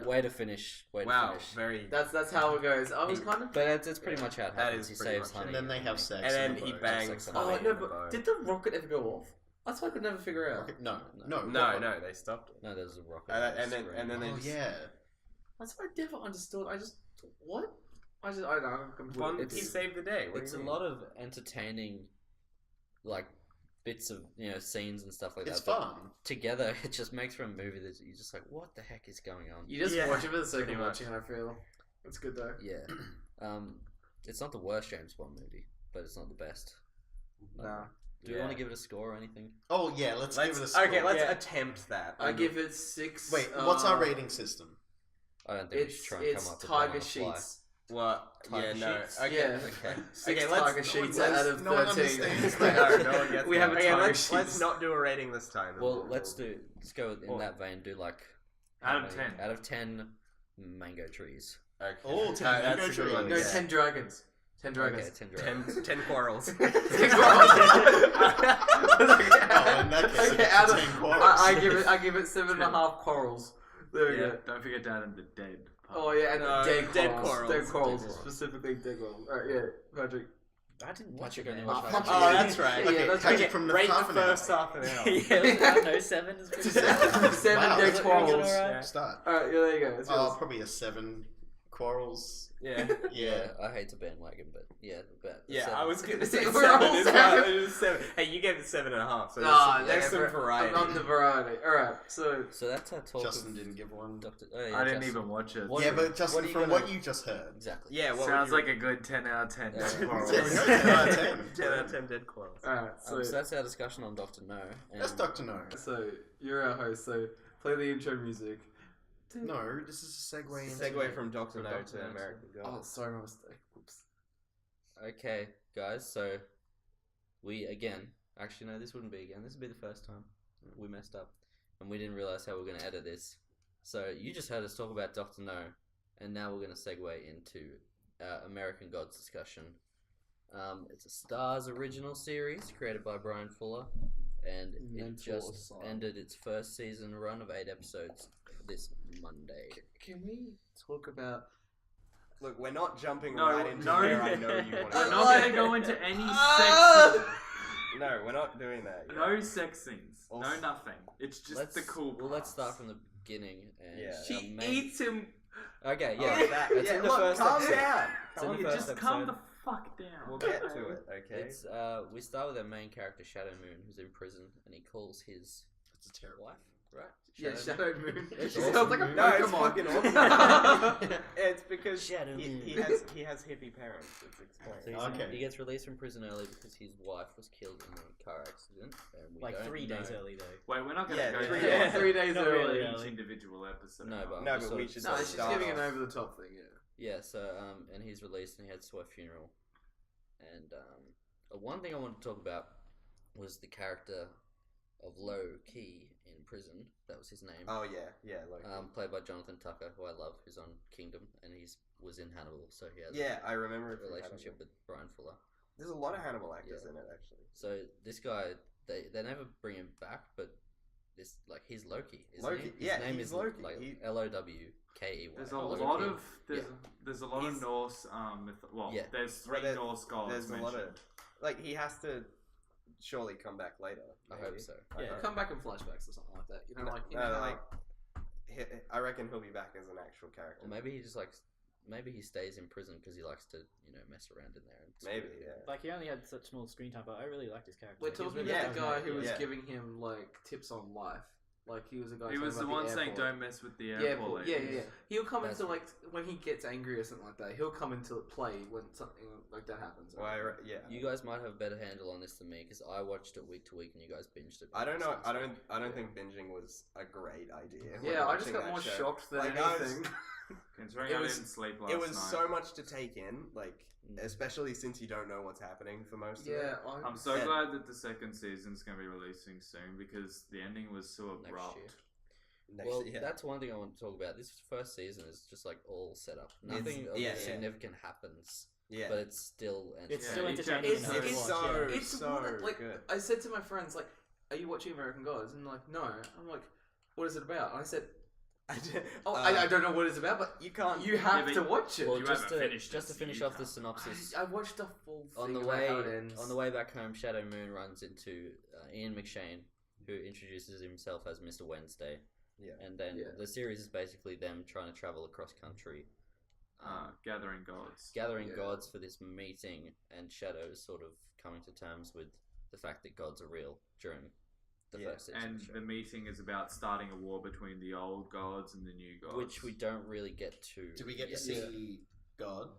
Way to finish. Way Wow, to finish. very. that's how it goes. I was kind of. But that's pretty much how it That happens. is He pretty saves much it. Honey. And then they have sex. And then in the he boat. bangs. Sex and Oh Honey no, in the but boat. did the rocket ever go off? That's what I could never figure out. Rocket- No, No, they stopped it. No, there's a rocket. And then they Oh just. yeah. That's what I never understood. I just what? I don't know. I'm completely. Bond, he It's- saved the day. What It's do a you lot of entertaining, like bits of scenes and stuff like It's that. but fun. together. It just makes for a movie that you're just like, what the heck is going on? You just Yeah, watch it for the sake pretty of much. watching. I feel it's good though. Yeah. It's not the worst James Bond movie, but it's not the best. Nah. Do you want to give it a score or anything? Oh yeah, let's give it a score. Okay, let's Yeah. attempt that. I give it 6. Wait, what's our rating system? I don't think we should It's try and come up with one on Tiger the fly. Sheets. What? Tiger Yeah, no. sheets? Okay. Yeah. Okay. 6 Okay, let's- Tiger no Sheets one- out of no one 13. understands no, that. no one gets We have that. a Okay, Tiger let's Sheets. not do a rating this time. Well, let's go in Well- that vein. Do like Out how of many- 10. Out of 10 mango trees. Okay. Oh, 10 that's mango a good trees. one. No, yeah. 10 dragons. 10 Okay, dragons. 10 dragons. 10 quarrels. Oh, in that case, Okay, it's out of, 10 quarrels. I give it 7.5 corals. There we Yeah. go. Don't forget down in the dead part. Oh yeah, and No, dead dead corals. corals. Dead corals, Dead corals. specifically dead corals. Alright, yeah, Patrick. I didn't watch Patrick it. only Man. watched Oh, half Patrick. of Oh, it. that's right. Yeah, Okay, that's Patrick right. from the Rate half the an hour. first half an hour. yeah, no 7 is pretty good. 7 Wow. dead Is it corals. good, alright? Yeah. Start. Alright, yeah, there you go. It's Oh, yours. probably a 7 quarrels. Yeah. Yeah. I hate to bandwagon, but yeah, Yeah, seven. I was gonna say We're 7 all as well. seven. It was 7. Hey, you gave it 7.5, so Nah, there's some variety. I'm the variety. Alright, so So that's our talk. Justin of didn't give one. Doctor. Oh, yeah, I didn't Justin. even watch it. What- Yeah, but Justin, what are you from gonna- what you just heard. Exactly. Yeah, what Sounds would like a good 10 out of 10 Yeah. dead There quarrels. we go, 10 out of 10. 10 out of 10 dead quarrels. alright, so So that's our discussion on Doctor No. And That's Dr. No. so you're our host, so play the intro music. No, this is a segue into... Segue from Dr. No Dr. to No. American Oh, Gods. sorry, my mistake. Whoops. Okay, guys. So we again. Actually, no. This wouldn't be again. This would be the first time we messed up, and we didn't realize how we were going to edit this. So you just heard us talk about Doctor No, and now we're going to segue into American Gods discussion. It's a Starz original series created by Brian Fuller, and it Mentor just son. ended its first season run of 8 episodes this Monday. Can we talk about? Look, we're not jumping No, right into no. where I know you want We're to not go. going to go into any Ah! sex scenes. No, we're not doing that. yet. No sex scenes. Also- No nothing. It's just Let's the cool Well, let's parts. start from the beginning. And Yeah. She our main- eats him Okay, Oh, yeah. that- It's yeah, in the look, first calm episode. down. It's in Calm the down. first Just calm the episode. fuck down. We'll get to it, okay? It's we start with our main character Shadow Moon, who's in prison, and he calls his That's a terrible. wife, right? Yeah, Shadow Moon. She It's sounds awesome. like a No, No, it's Pokemon. fucking awesome. It's because Shadow he Moon. has hippie parents. It's So explained. he's Okay. He gets released from prison early because his wife was killed in a car accident, and we Like don't 3 know. days early though. Wait, we're not going to Yeah, go three through days. 3 days Not early. really. each individual episode. No, but No, I'm but sort we of- should No, sort of she's start giving an off. over the top thing. Yeah. Yeah, so and he's released and he heads to a funeral. And one thing I wanted to talk about was the character of Low Key in prison. That was his name. Oh yeah, like Played by Jonathan Tucker, who I love, who's on Kingdom, and was in Hannibal, so he has yeah, I remember a it from relationship Hannibal. with Brian Fuller. There's a lot of Hannibal actors Yeah. in it, actually. So this guy, they never bring him back, but this he's Loki. Isn't Loki, he? yeah, His name he's is Loki. like He- There's a Loki. lot of Yeah. there's a lot He's- of Norse Yeah. there's three there- Norse gods There's a mentioned. lot of like he has to surely come back later. I maybe. hope so. I Yeah. hope. Come back in flashbacks or something like that. You know, No, like you no, know, like I reckon he'll be back as an actual character. Or maybe he just likes. Maybe he stays in prison because he likes to, mess around in there. And Maybe, screw. yeah. Like he only had such small screen time, but I really liked his character. we're He was talking really about the guy charismatic, who was yeah. giving him like tips on life. Like he was the guy. He talking was the about one saying airport. don't mess with the Yeah, airport. yeah, ladies. yeah. He'll come That's into like when he gets angry or something like that. He'll come into play when something like that happens. Well, yeah. You guys might have a better handle on this than me because I watched it week to week and you guys binged it. I don't know. I don't Yeah. think binging was a great idea. when Yeah, I just watching got that more show. shocked than Like, I was- anything. Considering It I was- didn't sleep last It was night. so much to take in, like Mm. especially since you don't know what's happening for most of it. Yeah, I'm so And- glad that the second season's going to be releasing soon because the ending was so Next abrupt. year. Next, Well, yeah. that's one thing I want to talk about. This first season is just like all set up. Nothing of yeah. significant happens, yeah. but it's still It's Yeah, still each entertaining. It's, enough to it's watch, so- yeah. it's so one of, like good. I said to my friends, like, "Are you watching American Gods?" And they're like, "No." I'm like, "What is it about?" And I said, "Oh, I don't know what it's about, but You can't. you have but to watch it." Well, You just haven't to finished just it, to finish so you off the can't. synopsis. I watched the full thing On the about how it ends. way back home, Shadow Moon runs into Ian McShane, who introduces himself as Mr. Wednesday. Yeah. And then Yeah. the series is basically them trying to travel across country, Gathering gods. gathering Yeah. gods for this meeting, and Shadow is sort of coming to terms with the fact that gods are real during the Yeah, first season. And of the the show, meeting is about starting a war between the old gods and the new gods. which we don't really get to. Do we get to yet. see God?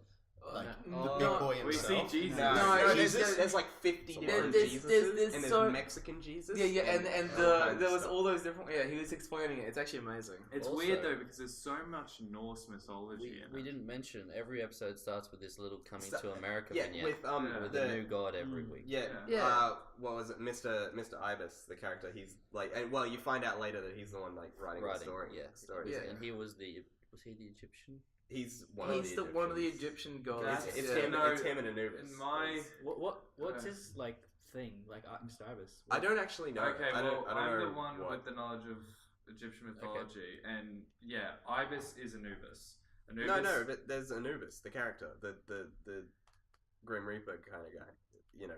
Like No. the big boy We himself? see Jesus. No, No, there's like 50 There- different there's- Jesuses, there's and there's so- Mexican Jesus. Yeah, and all the kinds there of was stuff. all those different. Yeah, he was explaining it. It's actually amazing. It's Also- weird though because there's so much Norse mythology in We it. didn't mention every episode starts with this little coming So- to America Yeah, vignette with Yeah. with the a new god every week. Yeah. Yeah. What was it, Mr. Ibis, the character? He's like, and well, you find out later that he's the one like writing the story. yeah, stories. Yeah. And he was the Egyptian? He's one He's of the the one of the Egyptians. Egyptian gods. That's- It's yeah. him. No, It's him and Anubis. in my- It's- What's Yeah. his like thing? Like Mr. Ibis. I don't actually know. Okay, I don't I'm know the one what. with the knowledge of Egyptian mythology, and yeah, Ibis is Anubis. Anubis. No, but there's Anubis, the character, the Grim Reaper kind of guy,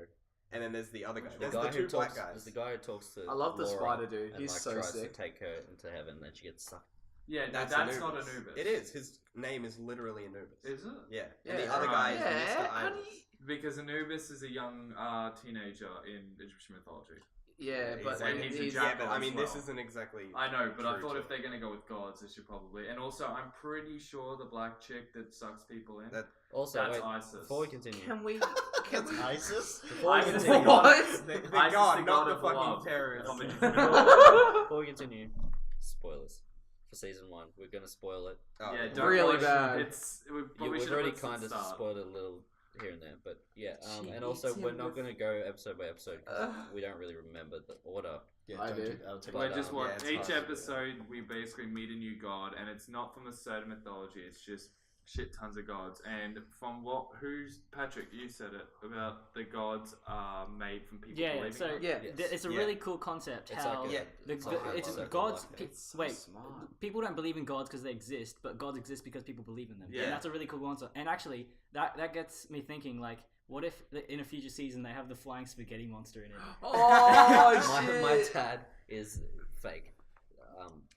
and then there's the other guy. There's the two black There's guys. the guy who talks to I love the Laura spider dude. and He's like so tries sick. to take her into heaven, and then she gets sucked. Yeah, no, That's that's not Anubis. Anubis. It is. His name is literally Anubis. Is it? Yeah. Yeah, And the other right. guy is Yeah, Mr. how do Ibis. you- Because Anubis is a young teenager in Egyptian mythology. Yeah, He's but like- and he's a he's Yeah, jackal but I as mean, well. this isn't exactly. I know, but I true thought to if it. they're gonna go with gods, they should probably. And also, I'm pretty sure the black chick that sucks people in. That- Also, That's wait, Isis. before we continue, Can we? Can we? ISIS? before we Isis is continue, the god- What? The Isis, god, the not god the of fucking love. terrorist. From Egyptian before we continue, spoilers for season 1. We're gonna spoil it. Oh, yeah, yeah. don't Really watch- bad. It's we Yeah, probably we've should already have kind of start. spoiled it a little here and there, but yeah. She And also, eats we're him not with- gonna go episode by episode 'cause Ugh. we don't really remember the order. Yeah, I don't do. do. That'll take But, We're just um, what yeah, it's each hard to do. episode we basically meet a new god, and it's not from a certain mythology. It's just shit tons of gods. And from Patrick? You said it about the gods are made from people Yeah, believing so them. Yeah. Yes. it's a Yeah. really cool concept. It's How like a, Yeah. the, like a it's circle gods. life. Pe- so wait, smart. people don't believe in gods because they exist, but gods exist because people believe in them. Yeah. And that's a really cool concept. And actually, that gets me thinking. Like, what if in a future season they have the flying spaghetti monster in it? Oh my shit! dad is fake.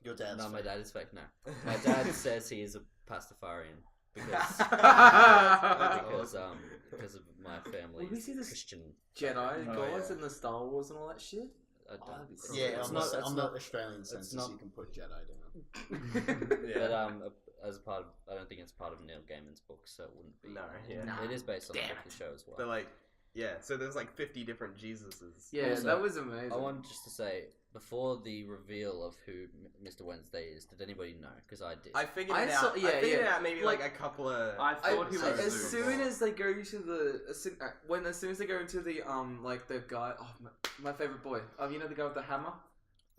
Your dad's No, my fake. dad is fake. No, my dad says he is a Pastafarian because because of my family. Will we see this Christian Jedi Oh, gods yeah. in the Star Wars and all that shit. I don't that'd be think- cool. Yeah, it's on, not. the, It's on not. the Australian census, not- you can put Jedi down. But as part of, I don't think it's part of Neil Gaiman's book, so it wouldn't be. No, yeah. Nah. It is based on the Damn book of the show as well. But like, yeah. So there's like 50 different Jesuses. Yeah, Also, that was amazing. I wanted just to say before the reveal of who Mr. Wednesday is, did anybody know? Because I did. I figured I it saw- out. yeah, I figured it yeah. out maybe like a couple of. I thought he was as Luke. soon as they go to the as soon as they go into the like the guy, my favorite boy, you know the guy with the hammer,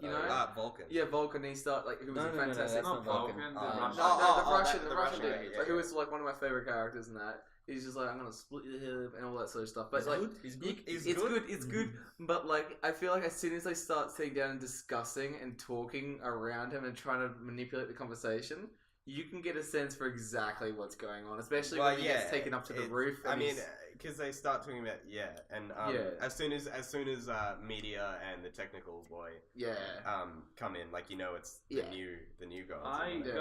you know, Vulcan. yeah, Vulcan. He started like who was No, a no, no, no, fantastic. that's not not Vulcan. Vulcan, the Um, Russian. The Russian, the the Russian Russian, dude, yeah, who yeah. was like one of my favorite characters in that. He's just like, I'm gonna split your head and all that sort of stuff. But He's like, good. He's good. He's it's good. good. It's good. But like, I feel like as soon as they start sitting down and discussing and talking around him and trying to manipulate the conversation, you can get a sense for exactly what's going on. Especially when he gets taken up to the roof. I and mean, he's- because they start talking about and Yeah. as soon as media and the technical boy yeah. come in, like it's Yeah. the new gods. I and Yeah.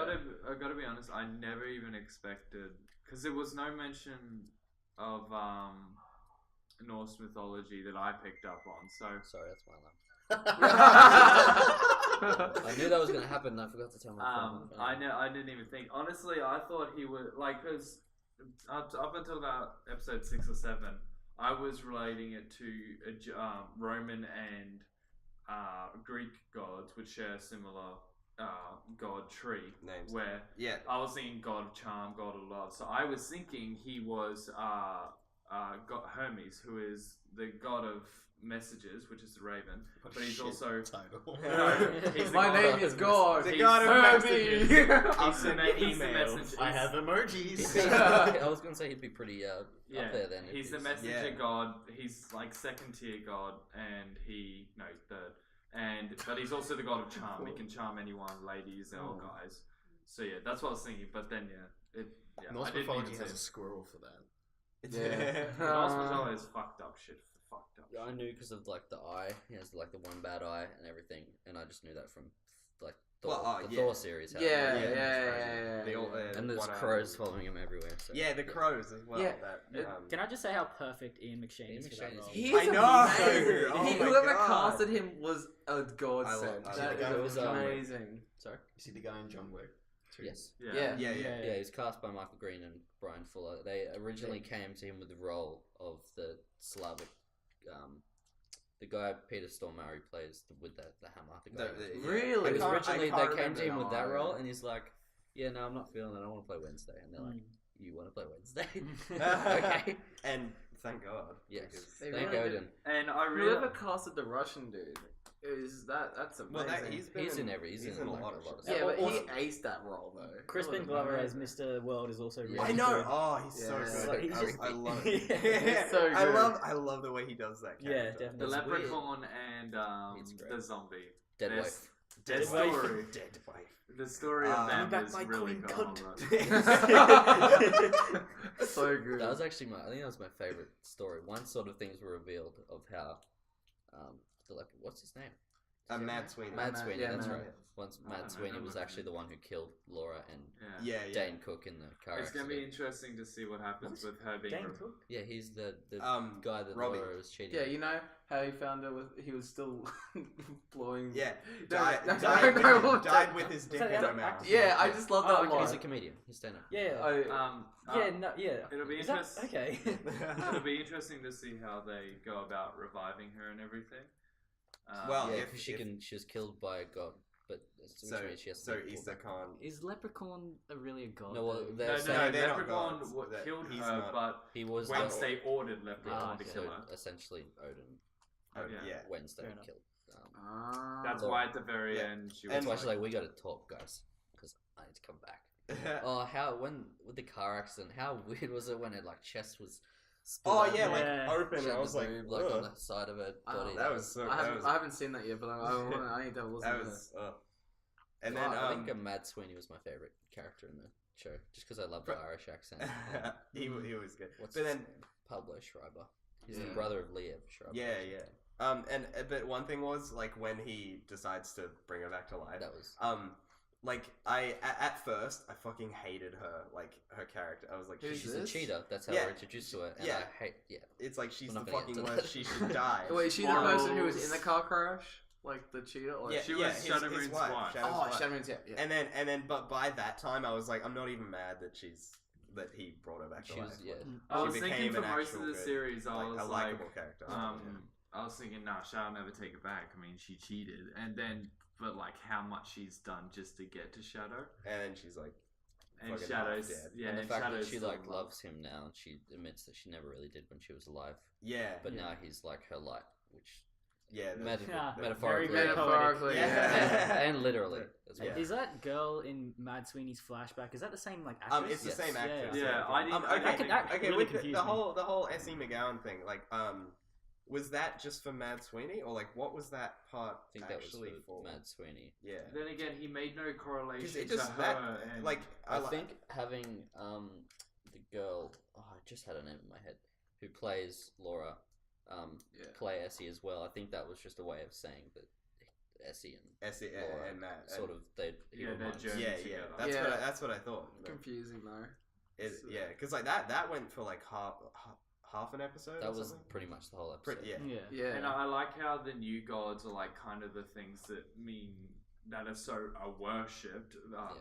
gotta be honest. I never even expected because there was no mention of Norse mythology that I picked up on. So Sorry, that's my alarm. I knew that was going to happen, and I forgot to tell my phone. I didn't even think. Honestly, I thought he would like because up until about episode 6 or 7, I was relating it to Roman and Greek gods, which share a similar god tree. Names. Where Yeah. I was thinking god of charm, god of love. So I was thinking he was god Hermes, who is the god of messages, which is the raven. But he's Shit also title. he's the My god name of- is God. The He's- god of Hermes. messages. I'll He's the, send me- you he's the emails. message. I have He'd emojis. be- I was going to say he'd be pretty up there then. if He's the he's- messenger Yeah. god. He's like second tier god, and he's third. But he's also the god of charm. He can charm anyone, ladies or guys. So yeah, that's what I was thinking. But then Norse I didn't mythology even has see a it. squirrel for that. Yeah. Norse mythology is fucked up shit. Fucked up. Yeah, I knew because of like the eye. He has like the one bad eye and everything, and I just knew that from like Thor, Well, the yeah. Thor series. how Yeah, it was. yeah. They all, And there's one-eyed- crows following him everywhere. So. Yeah, the crows as well. Yeah. That, Can I just say how perfect Ian McShane Ian is for that McShane is role? He's I know. amazing. Oh my Whoever God. casted him was a godsend. I That love is it. amazing. Sorry. You see the guy in John Wick? too? Yes. Yeah. Yeah. Yeah, he's cast by Michael Green and Brian Fuller. They originally came to him with the role of the Slavic, the guy Peter Stormare plays with the hammer. The guy Really? It was I can't- originally I can't they came to him remember with that now. role, and he's like, "Yeah, no, I'm not feeling it. I want to play Wednesday." And they're like, Mm. "You want to play Wednesday?" Okay. Okay. And thank God. Yes. because- They Thank really Odin. And I Whoever really casted the Russian dude that's amazing. Well, He's in every. He's in a like lot a of lot of shit. yeah, but he Also- aced that role though. Crispin That was Glover as amazing. Mr. World is also really Yeah. I know. good. Oh, he's so Yeah. good. Like, he's just- I love Yeah. it. He's so I good. love the way he does that. Yeah, Character. definitely. the It's weird. leprechaun and It's great. the zombie. Dead Their- wife. Their Dead story. Dead wife. The story of Give me them back is my really queen, cool. cunt. So good. That was actually I think that was my favorite story. One sort of things were revealed of how, what's his name? Mad Sweeney. Mad Sweeney. yeah, that's Mad. right. Once I Mad don't Sweeney remember was his actually name. the one who killed Laura and Yeah. Yeah. Dane Cook in the car It's gonna be accident. interesting to see what happens with her being. Dane re- Cook? Yeah, he's the Um, guy that Robbie. Laura was cheating. Yeah, with. you know how he found out he was still blowing. Yeah. No, Died, no, died, no, with, no, died no. with his dick that in the her other mouth. actor? Yeah, I just love that Oh, line. He's a comedian. He's stand-up. Yeah. I- Yeah, It'll be Is that- interesting. okay. It'll be interesting to see how they go about reviving her and everything. Well, Yeah, if- 'cause if- she was killed by a god, but which means she has to so be Easter born. Khan. Is Leprechaun really a god? No, well, though? they're no, saying they're not Leprechaun gods. what killed He's her, not. but he was Wednesday ordered Leprechaun to okay. kill so her. essentially Odin. Oh, Yeah. yeah. Wednesday Fair enough. killed. Ah. That's Lord. why at the very Yeah. end she was That's why like, she's like, we got to talk, guys, because I need to come back. Oh, how when with the car accident? How weird was it when her like chest was? split Oh open? yeah, like Yeah. open. She I had was the like, boob, like on ugh. the side of her Oh, body. that was so. I that was, haven't seen that yet, but I need to have a listen that to was. that. And Well, then I think Mad Sweeney was my favorite character in the show, just because I love the Irish accent. he was good. What's But his then name? Pablo Schreiber. He's the Yeah. brother of Liev Schreiber. yeah. But one thing was like when he decides to bring her back to life. That was Like at first I fucking hated her, like her character. I was like, Who's she's this? a cheater. That's how Yeah. we're introduced to her. And Yeah. I hate. Yeah. it's like she's We're the not gonna fucking get into worst. that. She should die. Wait, is she the Morals. person who was in the car crash? Like the cheater? Or... Yeah, She was his Shadowmoon's wife. Shadow's Oh, wife. Shadowmoon's, yeah. And then, but by that time, I was like, I'm not even mad that he brought her back to She life. was. Yeah. I She was thinking became for an most of actual the good, series, I like, was a like, likable character. I was thinking, nah, Shadow'll never take it back. I mean, she cheated, and then, but like, how much she's done just to get to Shadow, And then she's like, and fucking Shadow's, half dead. yeah, and the fact Shadow's that she still like alive. loves him now, and she admits that she never really did when she was alive. yeah, But Yeah. now he's like her light, which yeah, Yeah. metaphorically, Very Metaphorically, Yeah. and literally as well. Yeah. Is that girl in Mad Sweeney's flashback? Is that the same like actress? It's the Yes. same actress. Yeah, I didn't. Okay, That could act- okay. really With confuse the me. whole S.E. McGowan thing, like, was that just for Mad Sweeney, or like, what was that part I think that was actually for for? Mad Sweeney. Yeah, Then again, he made no correlation because it to just her. that and like I li- think having the girl, I just had her name in my head, who plays Laura, Yeah. play Essie as well. I think that was just a way of saying that Essie and S.E. Laura and Matt sort of they Yeah, they're reminds- journey Yeah, together. That's Yeah. that's what I thought. Confusing though. Yeah, because like that went for like half an episode. That or was something? pretty much the whole episode. Yeah. Yeah. Yeah. And I like how the new gods are like kind of the things that mean that are so worshipped,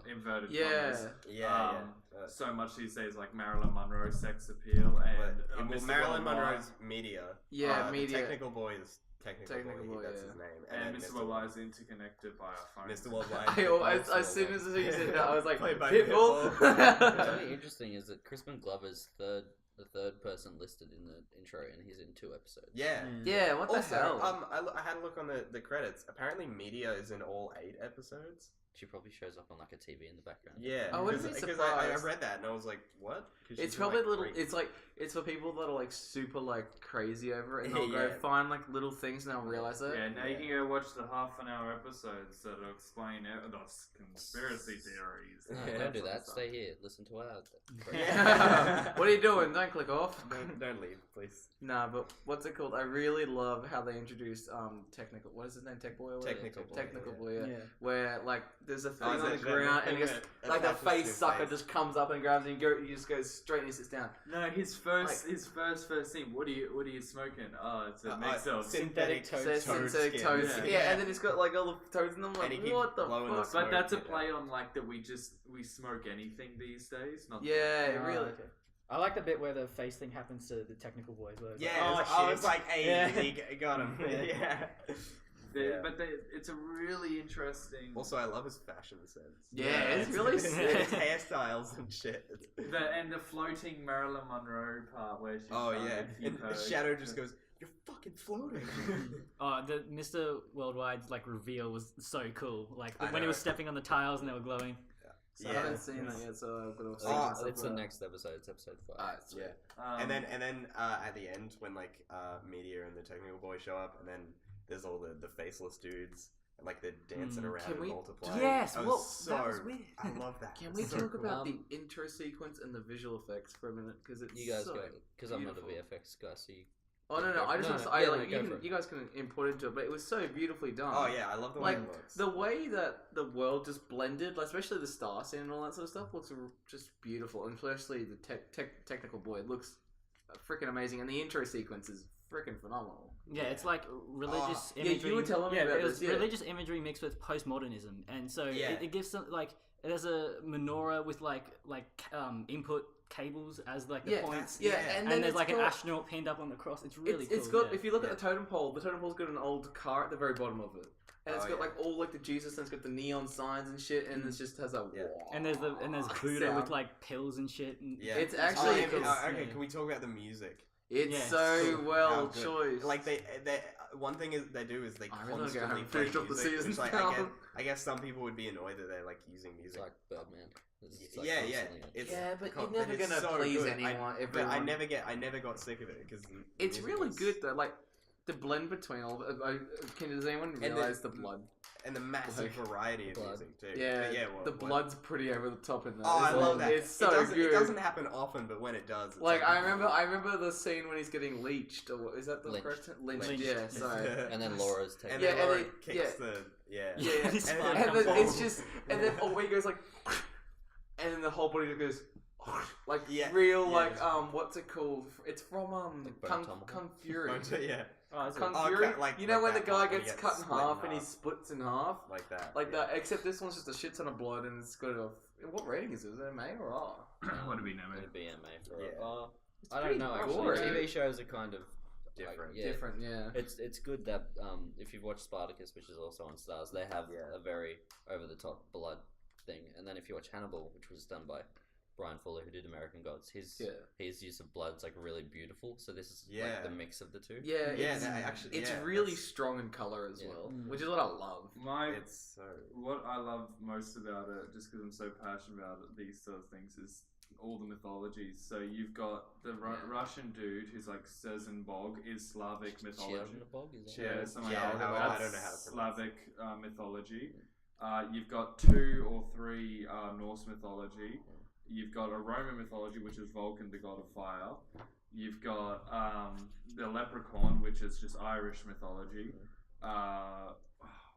inverted Yeah. commas. Yeah, So much these days, like Marilyn Monroe's sex appeal and Well, Mr. Marilyn Worldwide Monroe's media. Yeah, the media. Technical Boy is Technical Technical Boy, that's yeah. his name. and then Mr. Worldwide is interconnected by a phone. Mr. Worldwide. As soon as you said that, I was like, Played by Pitbull. What's really interesting is that Crispin Glover's the third person listed in the intro, and he's in 2 episodes. Yeah. Yeah, what the Also, hell? I had a look on the credits. Apparently, Media is in all 8 episodes. She probably shows up on like a TV in the background. Yeah. I wouldn't be because I surprised. read that and I was like, what? 'Cause she's It's in, probably like, little. 3. It's like it's for people that are like super like crazy over it, and they'll go Yeah. find like little things and they'll realize it. Yeah, now you can go watch the half-an-hour episodes that'll explain those conspiracy theories. No, Yeah, don't do That that. sort of Stay here. Listen to our. Yeah. What are you doing? Don't click off. Don't leave, please. Nah, but what's it called? I really love how they introduced technical. What is his name? Tech Boy. Or whatever? Technical Boy, Technical yeah. Boy. Yeah. Yeah. Where like there's a thing Oh, is on the that ground thing and it's that like the attaches face your sucker face? just comes up and grabs you. You just go straight and he sits down. No, his first scene. What are you smoking? Oh, it's a mix of. synthetic toad So synthetic skin. toads. Yeah. Yeah. And then it's got like all the toads in them. Like And he keeps what the blowing the fuck? smoke. But that's a Yeah. play on like that we smoke anything these days. Not Yeah, Ah, really. okay. I like the bit where the face thing happens to the technical boys. Where it's Yeah, like, I oh, was shit. like, hey, Yeah. he got him. Yeah. Yeah. Yeah. But it's a really interesting. Also, I love his fashion sense. Yeah, it's really his sick. hairstyles and shit. And the floating Marilyn Monroe part where she's Oh trying yeah, to keep and her- Shadow just goes, "You're fucking floating." Oh, the Mr. Worldwide's like reveal was so cool. Like I when he know. was stepping on the tiles and they were glowing. So I Yeah. haven't seen that yet, so I've got to see Oh, stuff It's the about it. next episode. It's episode 5. Alright, Yeah. Um, And then at the end when like Media and the Technical Boy show up, and then there's all the faceless dudes and like they're dancing around Can and we- multiplying. Yes, That well, was so, that was weird. I love that. Can It's we so talk cool. about the intro sequence and the visual effects for a minute? Because it's You guys so go, because I'm not a beautiful. VFX guy, so you... Oh no, I just No, want to. no, I yeah, like no, you, go can, for it. you guys can input into it, but it was so beautifully done. Oh yeah, I love the way Like, it looks. The way that the world just blended, like, especially the star scene and all that sort of stuff, looks just beautiful. And especially the technical boy, it looks freaking amazing. And the intro sequence is freaking phenomenal. Yeah, it's like religious yeah, you imagery. were telling me yeah, about it was this, yeah. religious imagery mixed with postmodernism, and so Yeah. it gives some like there's a menorah with like input cables as like the Yeah, points. yeah, Yeah. and And then there's it's like an got- astronaut pinned up on the cross. It's really it's cool. got yeah. if you look Yeah. at the totem pole's got an old car at the very bottom of it, and it's Oh, got yeah. like all like the Jesus and it's got the neon signs and shit, and it just has a Yeah. and there's Buddha sound. with like pills and shit. And Yeah. It's actually- okay. yeah. Can we talk about the music? It's Yeah, so it's cool. well How good. choice. Like they one thing is they do is they I really wanna go home constantly and play finish off the music, season which, like, now. I guess some people would be annoyed that they're like using It's music. like Birdman. It's like yeah. constantly- It's yeah, but con- you're never it's gonna so please good. anyone. But Everyone. I never got sick of it because It's really good though. Like the blend between all. Does anyone the- realize the blood? And the massive variety of Blood. music too. Yeah, But well, the what- blood's pretty over the top in that. Oh, I isn't love it? that. It's so doesn't, good. It doesn't happen often, but when it does, it's Like I remember the scene when he's getting leached, or what, is that the Lynched. correct term? Lynched. Lynched. Yeah, sorry. And then Laura's taking. And Yeah, then and Laura it- kicks yeah. the Yeah, His and, spine and comes then off. it's just, and then away goes like, and then the whole body just goes, like Yeah, real yeah. like what's it called? It's from Like Bone Kung, Tomahawk? Kung Fury. yeah, Oh, is it? Kung Oh, Fury. like- You know like when the that guy part when he gets gets cut in split in half and he half. splits in half, like that. like yeah. that. Except this one's just a shit ton of blood and it's got a. What rating is it? Is it MA or R? What do we know, It'd be MA for it. Yeah. It's I don't pretty know. Actually, gory. TV shows are kind of Different. Like, yeah, Different, yeah. It's good that if you've watched Spartacus, which is also on Stars, they have Yeah. a very over the top blood thing. And then if you watch Hannibal, which was done by Brian Fuller, who did American Gods, his use of blood's like really beautiful. So this is Yeah. like the mix of the two. Yeah, Yeah, it's, that actually- it's yeah, really that's- strong in color as Yeah. well, Mm. which is what I love. It's so. What I love most about it, just because I'm so passionate about it, these sort of things, is all the mythologies. So you've got the Russian dude who's like Szczerzen Bog is Slavic mythology. Chernobog, is that? Yeah, something Yeah, like that. I That's don't know how to pronounce Slavic mythology. You've got 2 or 3 Norse mythology. You've got a Roman mythology, which is Vulcan, the god of fire. You've got the leprechaun, which is just Irish mythology.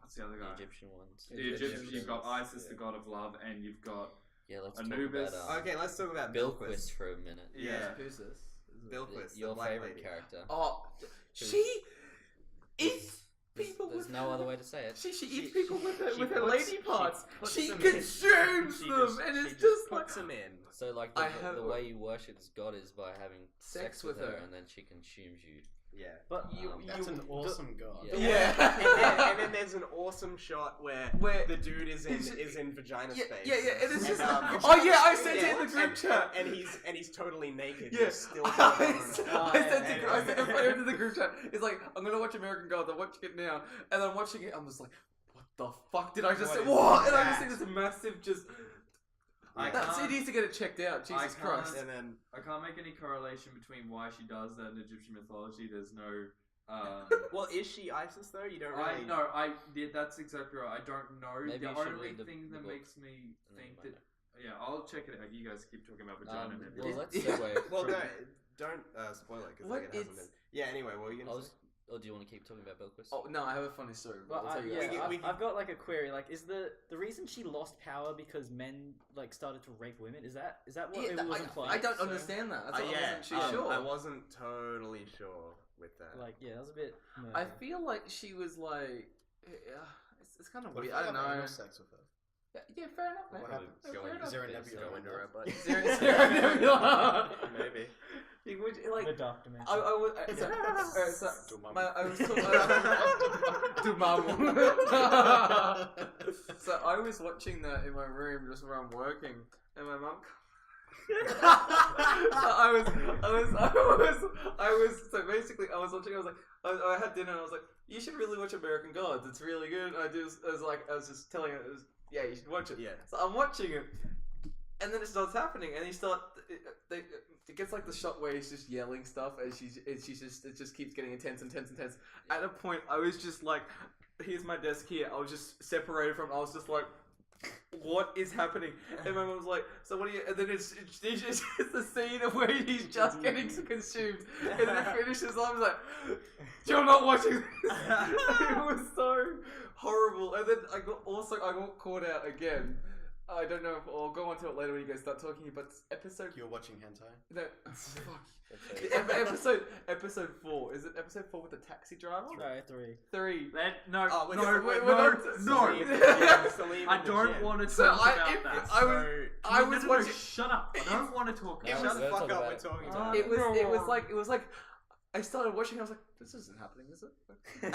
What's the other The guy? Egyptian ones. The Egyptian. You've got Egyptians, Isis, yeah. the god of love, and you've got Yeah, let's Anubis. talk about Okay, let's talk about Bilquis for a minute. yeah. Who's this? Bilquis, Your the black favorite lady. character. Oh, she eats people There's with no other way to say it. She eats people with her, she with her puts- lady parts. puts She them consumes She them, just- and she it's just like puts them in. So like I the have- way you worship this god is by having Sex sex with with her, her. and then she consumes you. Yeah. But That's an awesome god. Yeah. Yeah. And then there's an awesome shot where Where the dude is he's- in vagina yeah, space. yeah, and it's And, just um, yeah, I sent it yeah, in the group and, chat. and he's totally naked. Yeah, He's still I sent and- a photo to the group chat. It's like, I'm gonna watch American Gods. I'm watching it now, and I'm watching it. I'm just like, what the fuck did I just What say? is What? And I just that? see this massive just. I That can't- CD needs to get it checked out. I Jesus can't- Christ. And then I can't make any correlation between why she does that in Egyptian mythology. There's no. well, is she ISIS though? You don't I really. no, yeah, that's exactly right. I don't know. Maybe The you should only read the thing that book, makes me and then you think might that I'll check it out. You guys keep talking about vagina and everything. Well, let's Yeah. segue. Well, from- don't spoil it because What like, it hasn't is- been. Yeah. Anyway, what were you I gonna was, say? or do you want to keep talking about Bilquis? Oh no, I have a funny story. But Well, I'll tell you guys. we- I've got like a query. Like, is the reason she lost power because men like started to rape women? Is that what Yeah, it was I implying? don't So, understand that. That's Oh, what I yeah, wasn't too sure. I wasn't totally sure with that. Like, yeah, that was a bit. I murky. feel like she was like, it's kind of What if weird. you I don't have know. anal sex with her? Yeah, fair enough, man. What Probably happens? Yeah, go fair in- enough. Is there a Yes, nebula? go into her butt. Is there a nebula? Maybe. You would, like, the dark dimension. I was. So, Dormammu. I was talking. Dormammu. So I was watching that in my room just where I'm working, and my mum. So basically I was watching. I had dinner and I was like, you should really watch American Gods. It's really good. I was just telling her, yeah, you should watch it. Yeah. So I'm watching it, and then it starts happening, and it gets like the shot where he's just yelling stuff, and it just keeps getting intense. At a point, I was just like, here's my desk here. I was just separated from. I was just like, what is happening? And my mum was like, so what are you? And then it's just the scene of where he's just getting consumed, and then it finishes. I was like, you're not watching this. It was so horrible. And then I got caught out again. I don't know if I'll go on to it later when you guys start talking. But episode You're watching hentai? no, fuck. Episode 4. Is it episode 4 with the taxi driver? No, 3. 3. No, Oh, no, wait, no. Salim I in the don't gym. want to So talk I about that. I was No, watching. shut up. I don't want to talk It about Shut was- the fuck Talk up. about We're it. talking Uh, about It was like I started watching. I was like, this isn't happening, is it? This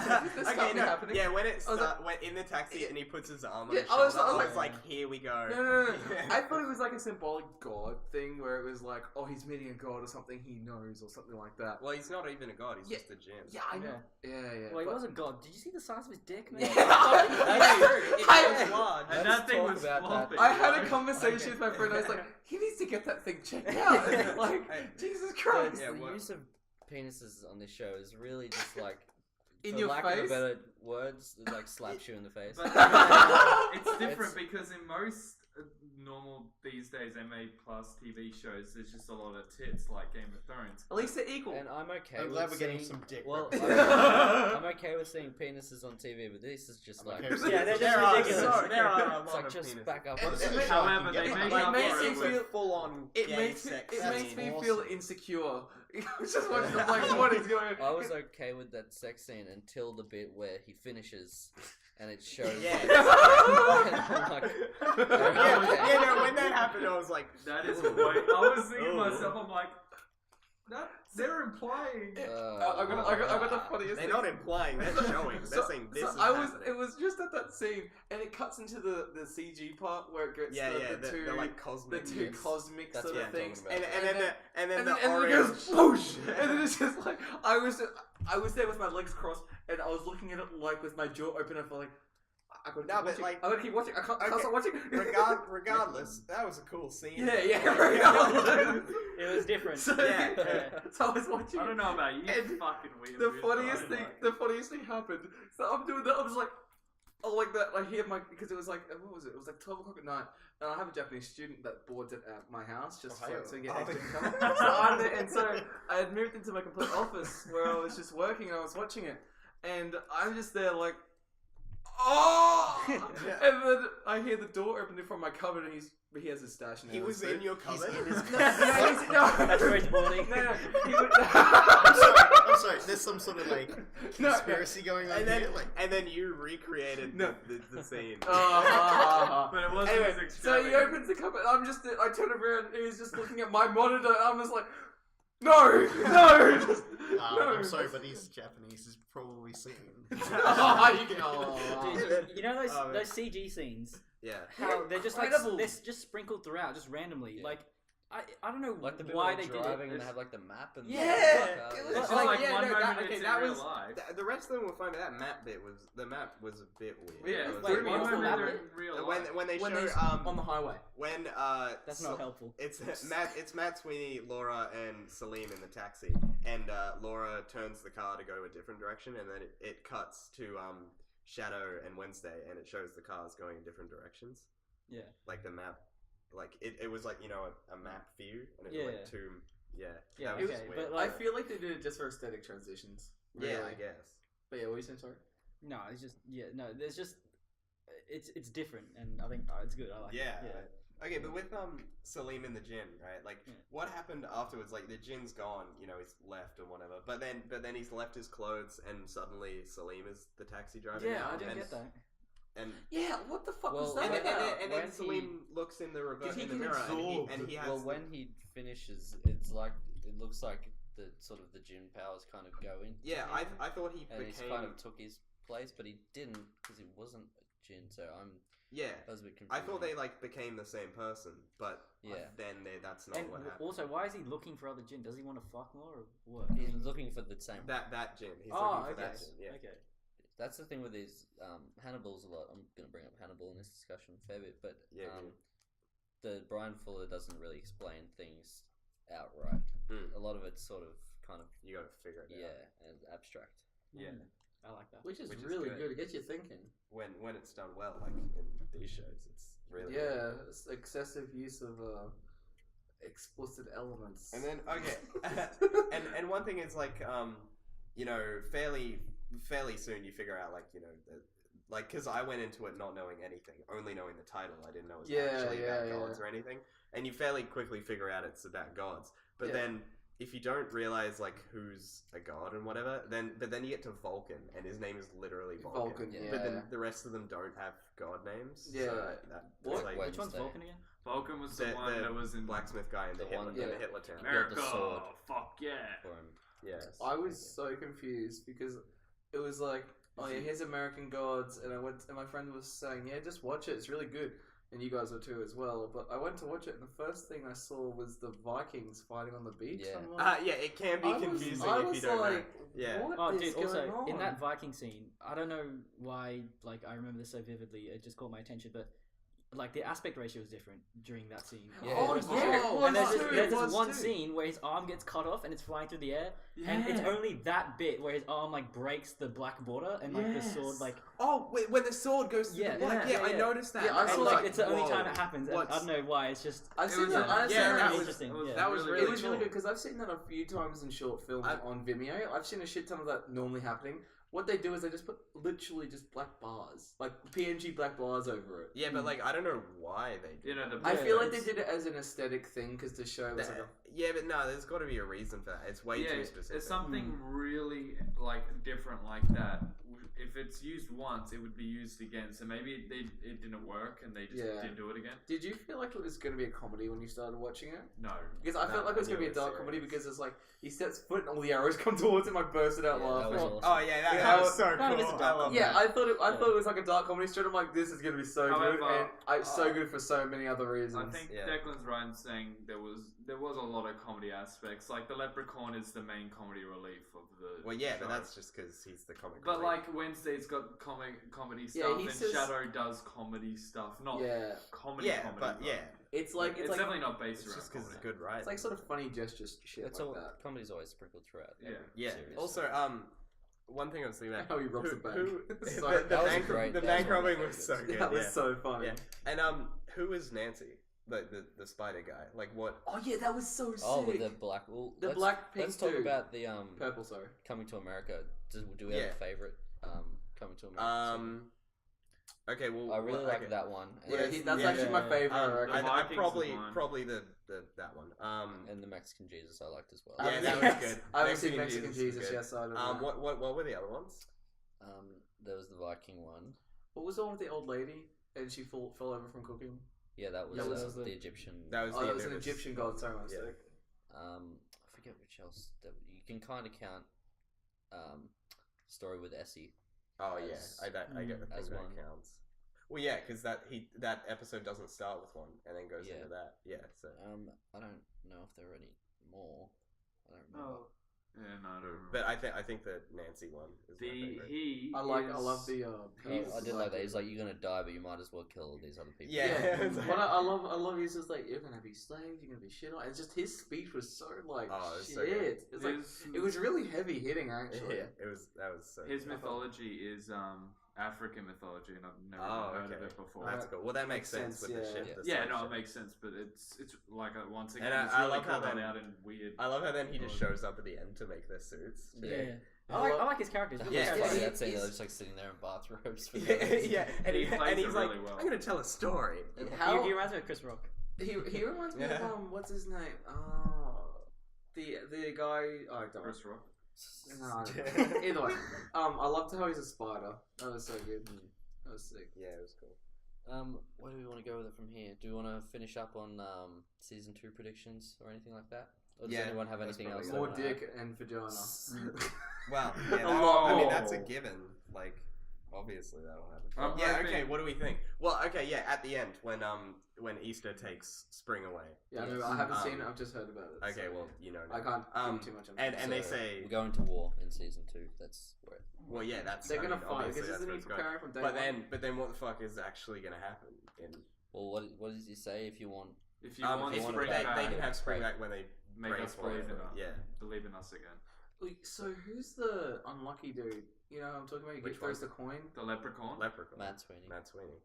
can't be happening. Yeah, when it I was like- went in the taxi and he puts his arm on Yeah, his I shoulder, was I like- was like, here we go. No. I thought it was like a symbolic god thing where it was like, oh, he's meeting a god or something he knows or something like that. Well, he's not even a god. He's Yeah. just a djinn. Yeah, I know. Yeah. Well, he but- was a god. Did you see the size of his dick, man? Yeah. That's true. It I- was large. And Let's that thing talk was about that. flopping. I had a right? conversation with my friend. I was like, he needs to get that thing checked out. Like, Hey. Jesus Christ. Yeah, the what- use of penises on this show is really just like in for your lack face. of better words, it like slaps you in the face. But it's different because in most normal these days MA plus TV shows, there's just a lot of tits like Game of Thrones. At least they're equal. And I'm okay. I'm with glad we're getting seeing- some dick. Well, references. I'm okay with seeing penises on TV, but this is just I'm like. okay with Yeah, they're There just are ridiculous. there are a It's lot like of just penises. back up. It- on it the makes- show. However, they it- make it up makes for me it feel- with full on. It makes me feel insecure. Just watching I'm like, what is going on? I was okay with that sex scene until the bit where he finishes and it shows. Yeah. Like, I'm like, No, when that happened, I was like, that is way. I was thinking to Ooh. myself, I'm like, that they're implying. I got the funniest they're thing. not implying, they're showing. They're saying this is happening. It was just at that scene, and it cuts into the CG part where it gets the two the like the cosmic. two mix. cosmic That's sort what of I'm things, talking about. And then and the then orange. it goes whoosh, and then it's just like I was there with my legs crossed, and I was looking at it like with my jaw open. I felt like I gotta keep No, but, watching. like- I gotta keep watching. I can't Okay, stop watching. Regardless, that was a cool scene. Yeah, regardless. It was different. So, Yeah. so I was watching. I don't know about you. You And fucking weird. The weird, funniest but I thing, like- the funniest thing happened. So I'm doing that. I was like, oh, like that. I hear my because it was like what was it? It was like 12 o'clock at night, and I have a Japanese student that boards at my house just Ohio. so I can get Oh, extra yeah. income. So I'm there, and so I had moved into my complete office where I was just working and I was watching it, and I'm just there like, oh, and then I hear the door open from my cupboard, and he has a stash in there. He was in your cupboard. That's very sporting. No, he I'm sorry. There's some sort of like No. conspiracy going on And then, here. Like, and then you recreated No. the scene. But it wasn't Anyway, as so he extravagant. opens the cupboard. I turn around. And he's just looking at my monitor. And I'm just like, no, just, no. I'm sorry, but he's Japanese. He's probably seen. Oh, you can, oh. Dude, you know those Oh, man. those CG scenes? Yeah. How they're just like Incredible. they're just sprinkled throughout, just randomly. Yeah. Like I don't know Like the bit why where they they're did driving it. and they have like the map and Yeah, the it was It's just just like, like one no, moment okay, it's that in real was- life. The rest of them were fine, but that map bit was a bit weird. Yeah, It was wait, like- what was the one map moment bit? in real when life. when they When show they on the highway. when That's so- not helpful. It's Matt Sweeney, Laura, and Salim in the taxi, and Laura turns the car to go a different direction, and then it cuts to Shadow and Wednesday, and it shows the cars going in different directions. Yeah. Like the map, like it was like a map view, and it Yeah. was like two. Yeah. Yeah, that was okay, just but weird. like- I feel like they did it just for aesthetic transitions. yeah, really. I guess. But yeah, what were you saying? Sorry. No, it's just there's just it's different, and I think it's good. I like Yeah. it. Okay, but with Salim in the gin, right? Like, Yeah. what happened afterwards? Like, the gin's gone, he's left or whatever. But then he's left his clothes, and suddenly Salim is the taxi driver. Yeah, now, I don't and, get that. And Yeah, what the fuck was Well, that and then, about? and then When Salim looks in the reverse he in the can mirror, absorb and he has. Well, when he finishes, it looks like the sort of the gin powers kind of go in. yeah, I thought he and he became. kind of took his place, but he didn't because he wasn't a gin. So Yeah, that was a bit confusing. I thought they became the same person, but Yeah. then that's not And what happened. also, why is he looking for other gin? Does he want to fuck more or what? He's looking for the same. That gin, he's Oh, looking for okay. that gin. Yeah. Okay. That's the thing with these Hannibal's a lot. I'm gonna bring up Hannibal in this discussion a fair bit, but Yeah, the Brian Fuller doesn't really explain things outright. Mm. A lot of it's sort of kind of You gotta figure it out. and abstract. Yeah. I like that. Which is Which is really good. good. It gets you thinking. When it's done well, like in these shows, it's really good. Yeah, it's excessive use of explicit elements. And then okay, and one thing is like fairly soon you figure out like because I went into it not knowing anything, only knowing the title. I didn't know it was actually about gods or anything. And you fairly quickly figure out it's about gods. But Yeah. then if you don't realize like who's a god and whatever, then you get to Vulcan, and his name is literally Vulcan. Vulcan, Yeah. But then yeah. the rest of them don't have god names. Yeah. So that's What? like Wait, Which one's Wednesday. Vulcan again? Vulcan was the one that was in blacksmith guy in The one in the that- Hitler town. built America. the sword. Fuck yeah. For him. Yes. I was so confused because it was like, oh yeah, here's American Gods, and and my friend was saying, yeah, just watch it, it's really good, and you guys were too as well. But I went to watch it, and the first thing I saw was the Vikings fighting on the beach. Yeah. I'm like, Yeah, it can be confusing I if was you don't know. like, Yeah. what Oh, is dude! going Also, on? in that Viking scene, I don't know why. Like, I remember this so vividly. It just caught my attention. But like the aspect ratio is different during that scene. Yeah. Oh, Honestly. yeah, it was And there's too, this, it there's was this one too. scene where his arm gets cut off and it's flying through the air, and it's only that bit where his arm like breaks the black border and like the sword Yes. like Oh, wait, when the sword goes through Yeah, the black. yeah, I yeah. noticed that. Yeah, I And saw and was like it's the only whoa, time it happens. And I what's- don't know why. It's just I've It seen was that. a- I've yeah, seen that that. was- interesting. it was- Yeah. that was It really was really cool. good because I've seen that a few times in short films I- on Vimeo. I've seen a shit ton of that normally happening. What they do is they just put literally just black bars, like PNG black bars over it. Yeah, but like I don't know why they did. You know, the I Yeah, feel like they it's- did it as an aesthetic thing because to show it was like a Yeah, but no, there's got to be a reason for that. It's way too specific. it's something really like different like that. If it's used once, it would be used again. So maybe it didn't work and they just Yeah. didn't do it again. Did you feel like it was going to be a comedy when you started watching it? No. Because I felt No, like it was I going to knew be a it was dark comedy serious. because it's like he steps foot and all the arrows come towards him. I bursted out Yeah, that laughing. was awesome. Oh yeah, that, Yeah, that was how- so kind of cool. is a I dark love Yeah, that. I thought it was like a dark comedy straight. I'm like, this is gonna be so good, However, and it's so good for so many other reasons. I think Yeah. Declan's right in saying there was a lot of comedy aspects. Like the Leprechaun is the main comedy relief of the. Well, yeah, show. but that's just because he's the comic. But relief. like Wednesday's got comedy Yeah, stuff, he and says- Shadow does comedy stuff, not yeah, comedy. yeah, comedy, but yeah, it's like it's like definitely not based it's around just because comedy. it's good, right? it's like sort of funny gestures shit It's like all that. comedy's always sprinkled throughout. Yeah. every Yeah. series. Also, one thing I was thinking about How he robs who, the bank. who So- the, That the was bank, great. the That bank was one of my robbing was so favorites. good. that was yeah. so funny. Yeah. And who is Nancy? The spider guy. Like what? Oh yeah, that was so Oh, sick. with the black. Well, The let's, black pink Let's talk dude. about the Purple, sorry. Coming to America. Do we have Yeah. a favorite Coming to America? Okay. Well, I really well, like okay. that one. Yeah, And, that's yeah, actually my yeah. favorite. I The reckon. I Vikings probably is mine. probably the that one. and the Mexican Jesus I liked as well. Yeah, that was Yes. good. I haven't seen Mexican Mexican Jesus was Jesus. good. Yes, I don't know. What were the other ones? There was the Viking one. What was the one with the old lady and she fell over from cooking? Yeah, that was, That was the the- Egyptian. That was Oh, the that was an Anubis. Egyptian god. Sorry, my Yeah. mistake. I forget which else. You can kind of count story with Essie. Oh yeah, as- I get the as thing that one. counts. Well, yeah, because that episode doesn't start with one and then goes Yeah. into that. Yeah, so I don't know if there are any more. I don't remember. Oh. Yeah, no, I don't remember. but I think the Nancy one is my favorite. I love the. Oh, I did like that. He's like, you're gonna die, but you might as well kill all these other people. Yeah. What I love. He's just like, you're gonna be slaves. You're gonna be shit on. It's just his speech was so like Oh, it was shit. so good. It's like it was really heavy hitting actually. Yeah, that was so. His good. mythology is African mythology, and I've never Oh, heard okay. of it before. That's cool. Well, that makes Makes sense with sense, the yeah. ship. Yeah, the no, slave it ship. makes sense, but it's like once again, And it's I really love how called then- out in weird. I love how then he just shows up at the end to make their suits. Yeah. I I love- like his characters. That's Yeah, funny. yeah, That scene, he's- they're just like sitting there in bathrobes. For no Yeah, reason. yeah, and, He plays and it he's like, really well. I'm gonna tell a story. How He reminds me of Chris Rock. he reminds me Yeah. of what's his name? Oh, the guy. Oh, I don't know. Chris Rock. No, I don't know. Either way, I loved how he's a spider. That was so good. That was sick. Yeah, it was cool. Where do we want to go with it from here? Do we want to finish up on season 2 predictions or anything like that? Or does Yeah, anyone have that's anything probably else? good. they More wanna dick and vagina. Wow. Yeah, A that, lot I mean, more. that's a given. Like, obviously that'll happen. I'm Yeah. hoping- Okay. What do we think? Well, okay. Yeah. At the end, when Easter takes spring away. Yeah, Yes. I haven't seen it. Um, I've just heard about it. Okay. so Well, you know. I now. can't do too much. On And it. they So, say. we're going to war in season 2. That's where. Well, yeah. That's. they're I gonna mean, fight obviously because that's isn't where he it's going. preparing from day one? But then, what the fuck is actually gonna happen? In Well, what does he say? If you want, If you want if spring they, back, they can have spring back when they make pray us for believe it, in us. Yeah. Believe in us again. Wait, so who's the unlucky dude? You know what I'm talking about? He Which throws one? the coin. The leprechaun. Leprechaun. Matt Sweeney, Matt Sweeney.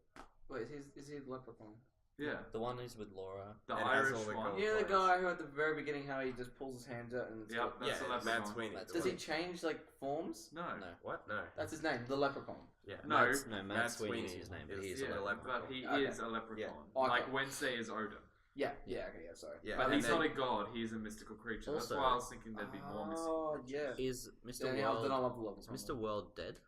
Wait, is he the leprechaun? Yeah. the one who's with Laura. The And has Irish all the one. gold. You know the coins. guy who at the very beginning how he just pulls his hands out and it's Yep, like- that's the yeah, leprechaun. Matt Sweeney. Matt the does he one. change like forms? No. No, What? No. That's his name, the leprechaun. Yeah. No. Matt Sweeney is his name, but is he is the a Yeah, leprechaun. but he Okay. is a leprechaun. Okay. Like Wednesday is Odin. Yeah, okay, sorry. Yeah. But and he's then- not a god, he's a mystical creature. That's Also- why I was thinking there'd be more mystical Oh, creatures. yeah. Is Mr. Then I World? love the level. Is Mr. World dead?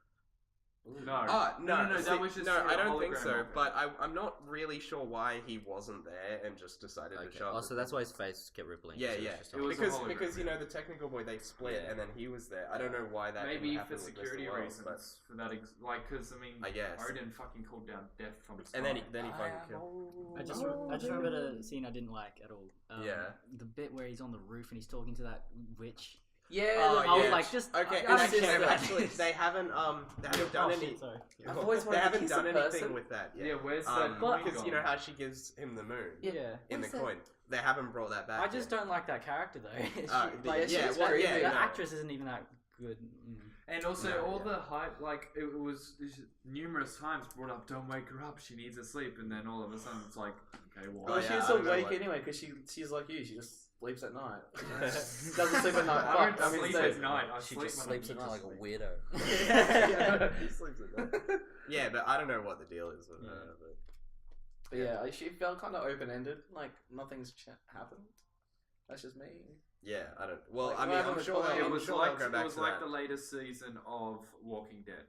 No. Oh, no, that see, was just no, a I don't think hologram so. of it. But I'm not really sure why he wasn't there and just decided to Okay. show up. Oh, so that's why his face kept rippling. Yeah, so yeah. it's just It was a because hologram, because you yeah. know the technical boy they split Yeah. and then he was there. I don't know why that Maybe didn't for happen with Mr. security World, reasons. but- For that, like, because I mean, I guess. Odin fucking called down death from the sky. And then he fucking killed. I just remember the scene I didn't like at all. Yeah. The bit where he's on the roof and he's talking to that witch. Yeah, Oh, I was yeah. like, just Okay, I and insist actually, that. actually, they haven't done any. shit, sorry. I've always They wanted to haven't kiss done a anything person. with that Yeah, yet. where's that coin Because you gone? know how she gives him the moon Yeah. in the What's that? coin. They haven't brought that back. I just yet. don't like that character though. Yeah, she's well, crazy. yeah, the no. actress isn't even that good. And also, No, all yeah. the hype, like, it was numerous times brought up, don't wake her up, she needs to sleep, and then all of a sudden it's like, okay, Well, why? Oh, yeah, she's I don't know awake what- anyway because she's like you. She just sleeps at night. Doesn't sleep at night. I don't Fuck, sleep instead. at night, I She sleep just when I sleeps at need night to like a sleep. weirdo. Yeah, he sleeps at night. Yeah, but I don't know what the deal is with her. But But yeah, she felt kind of open ended. Like nothing's happened. That's just me. yeah, I don't. Well, Like, I mean, what I'm happened sure. with I'm It was sure like, they'll go back it was to like that. the latest season of Walking Dead.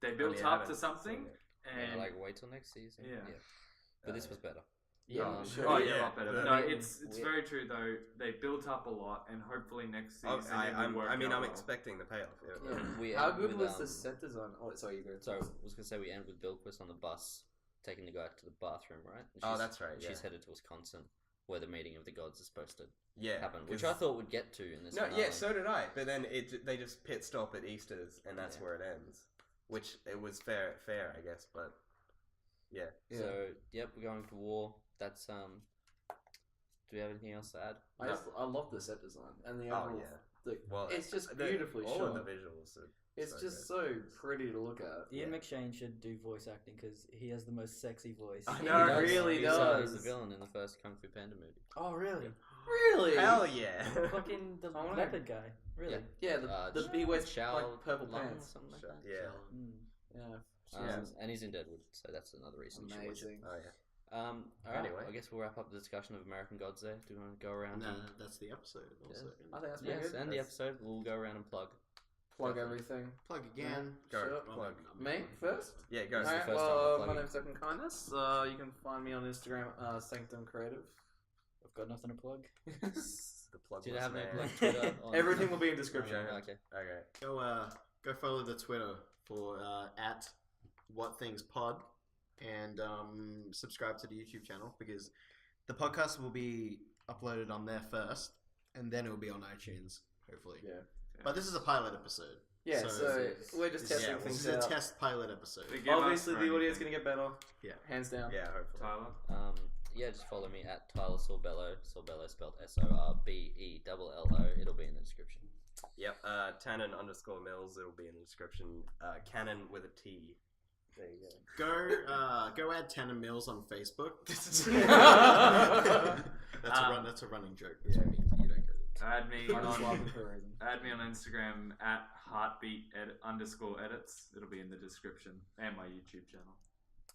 They I built mean, I up haven't to something, seen it. Yeah, and... like wait till next season. Yeah. But this yeah. was better. Yeah, Um, sure. Oh Yeah, yeah, a lot better. but- No, I mean, it's we- very true though. They built up a lot, and hopefully next season Oh, it will work I mean, out I'm well. expecting the payoff. Yeah. Yeah. We How end good with, was the um, set design? Oh, sorry, you go. So I was gonna say we end with Bilquist on the bus, taking the guy to the bathroom, right? And Oh, she's- that's right. Yeah. She's headed to Wisconsin, where the meeting of the gods is supposed to Yeah. happen, which 'cause- I thought would get to in this. No, finale. yeah, so did I. But then they just pit stop at Easter's, and that's Yeah. where it ends. Which it was fair, I guess. But yeah. So yep, we're going to war. That's Do we have anything else to add? I love the set design and the Oh overall. yeah. Well, it's just the- beautifully all shot. of the visuals. Are It's so just good. so pretty to look at. Ian Yeah. McShane should do voice acting because he has the most sexy voice. I He know, does. really He He's, does. he's the villain in the first Kung Fu Panda movie. Oh really? Really? Hell yeah. Fucking the I wanna- leopard guy. Really? Yeah, the big West Shao like purple Lung or pants. something like that. Yeah. Mm. Yeah. And he's in Deadwood, so that's another reason you should watch it. Amazing. Oh yeah. All right, Anyway. I guess we'll wrap up the discussion of American Gods there. Do you want to go around? No, and... that's the episode. Also, I think that's pretty Yes, good. and the That's- episode. We'll go around and plug. Plug Definitely. everything. plug again. Go Sure. plug. Me first. Yeah, go. the Alright, first time well, we're my plugging. name's Second Kindness. You can find me on Instagram, Sanctum Creative. I've got nothing to plug. The plug. Do you have any man. like Twitter? On... Everything will be in description. Okay. Okay. Go follow the Twitter for at WhatThingsPod and subscribe to the YouTube channel because the podcast will be uploaded on there first and then it will be on iTunes hopefully. Yeah. But this is a pilot episode. Yeah, So so this we're just testing this things is a out. test pilot episode. They give us Obviously, the for audio's anything. gonna get better. Yeah. Hands down. Yeah, hopefully. Tyler. Yeah, just follow me at Tyler Sorbello. Sorbello spelled SORBELLO. It'll be in the description. Yep. Tannen_Mills. It'll be in the description. Cannon with a T. There you go. Go add Tanner Mills on Facebook. that's a running joke between me. You don't get it. Add me I'm just on laughing for a reason. add me on Instagram at heartbeat_edits. It'll be in the description and my YouTube channel.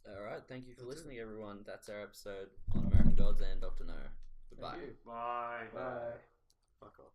All right, thank you for listening, everyone. That's our episode on American Gods and Dr. No. Goodbye. Thank you. Bye. Bye. Fuck off.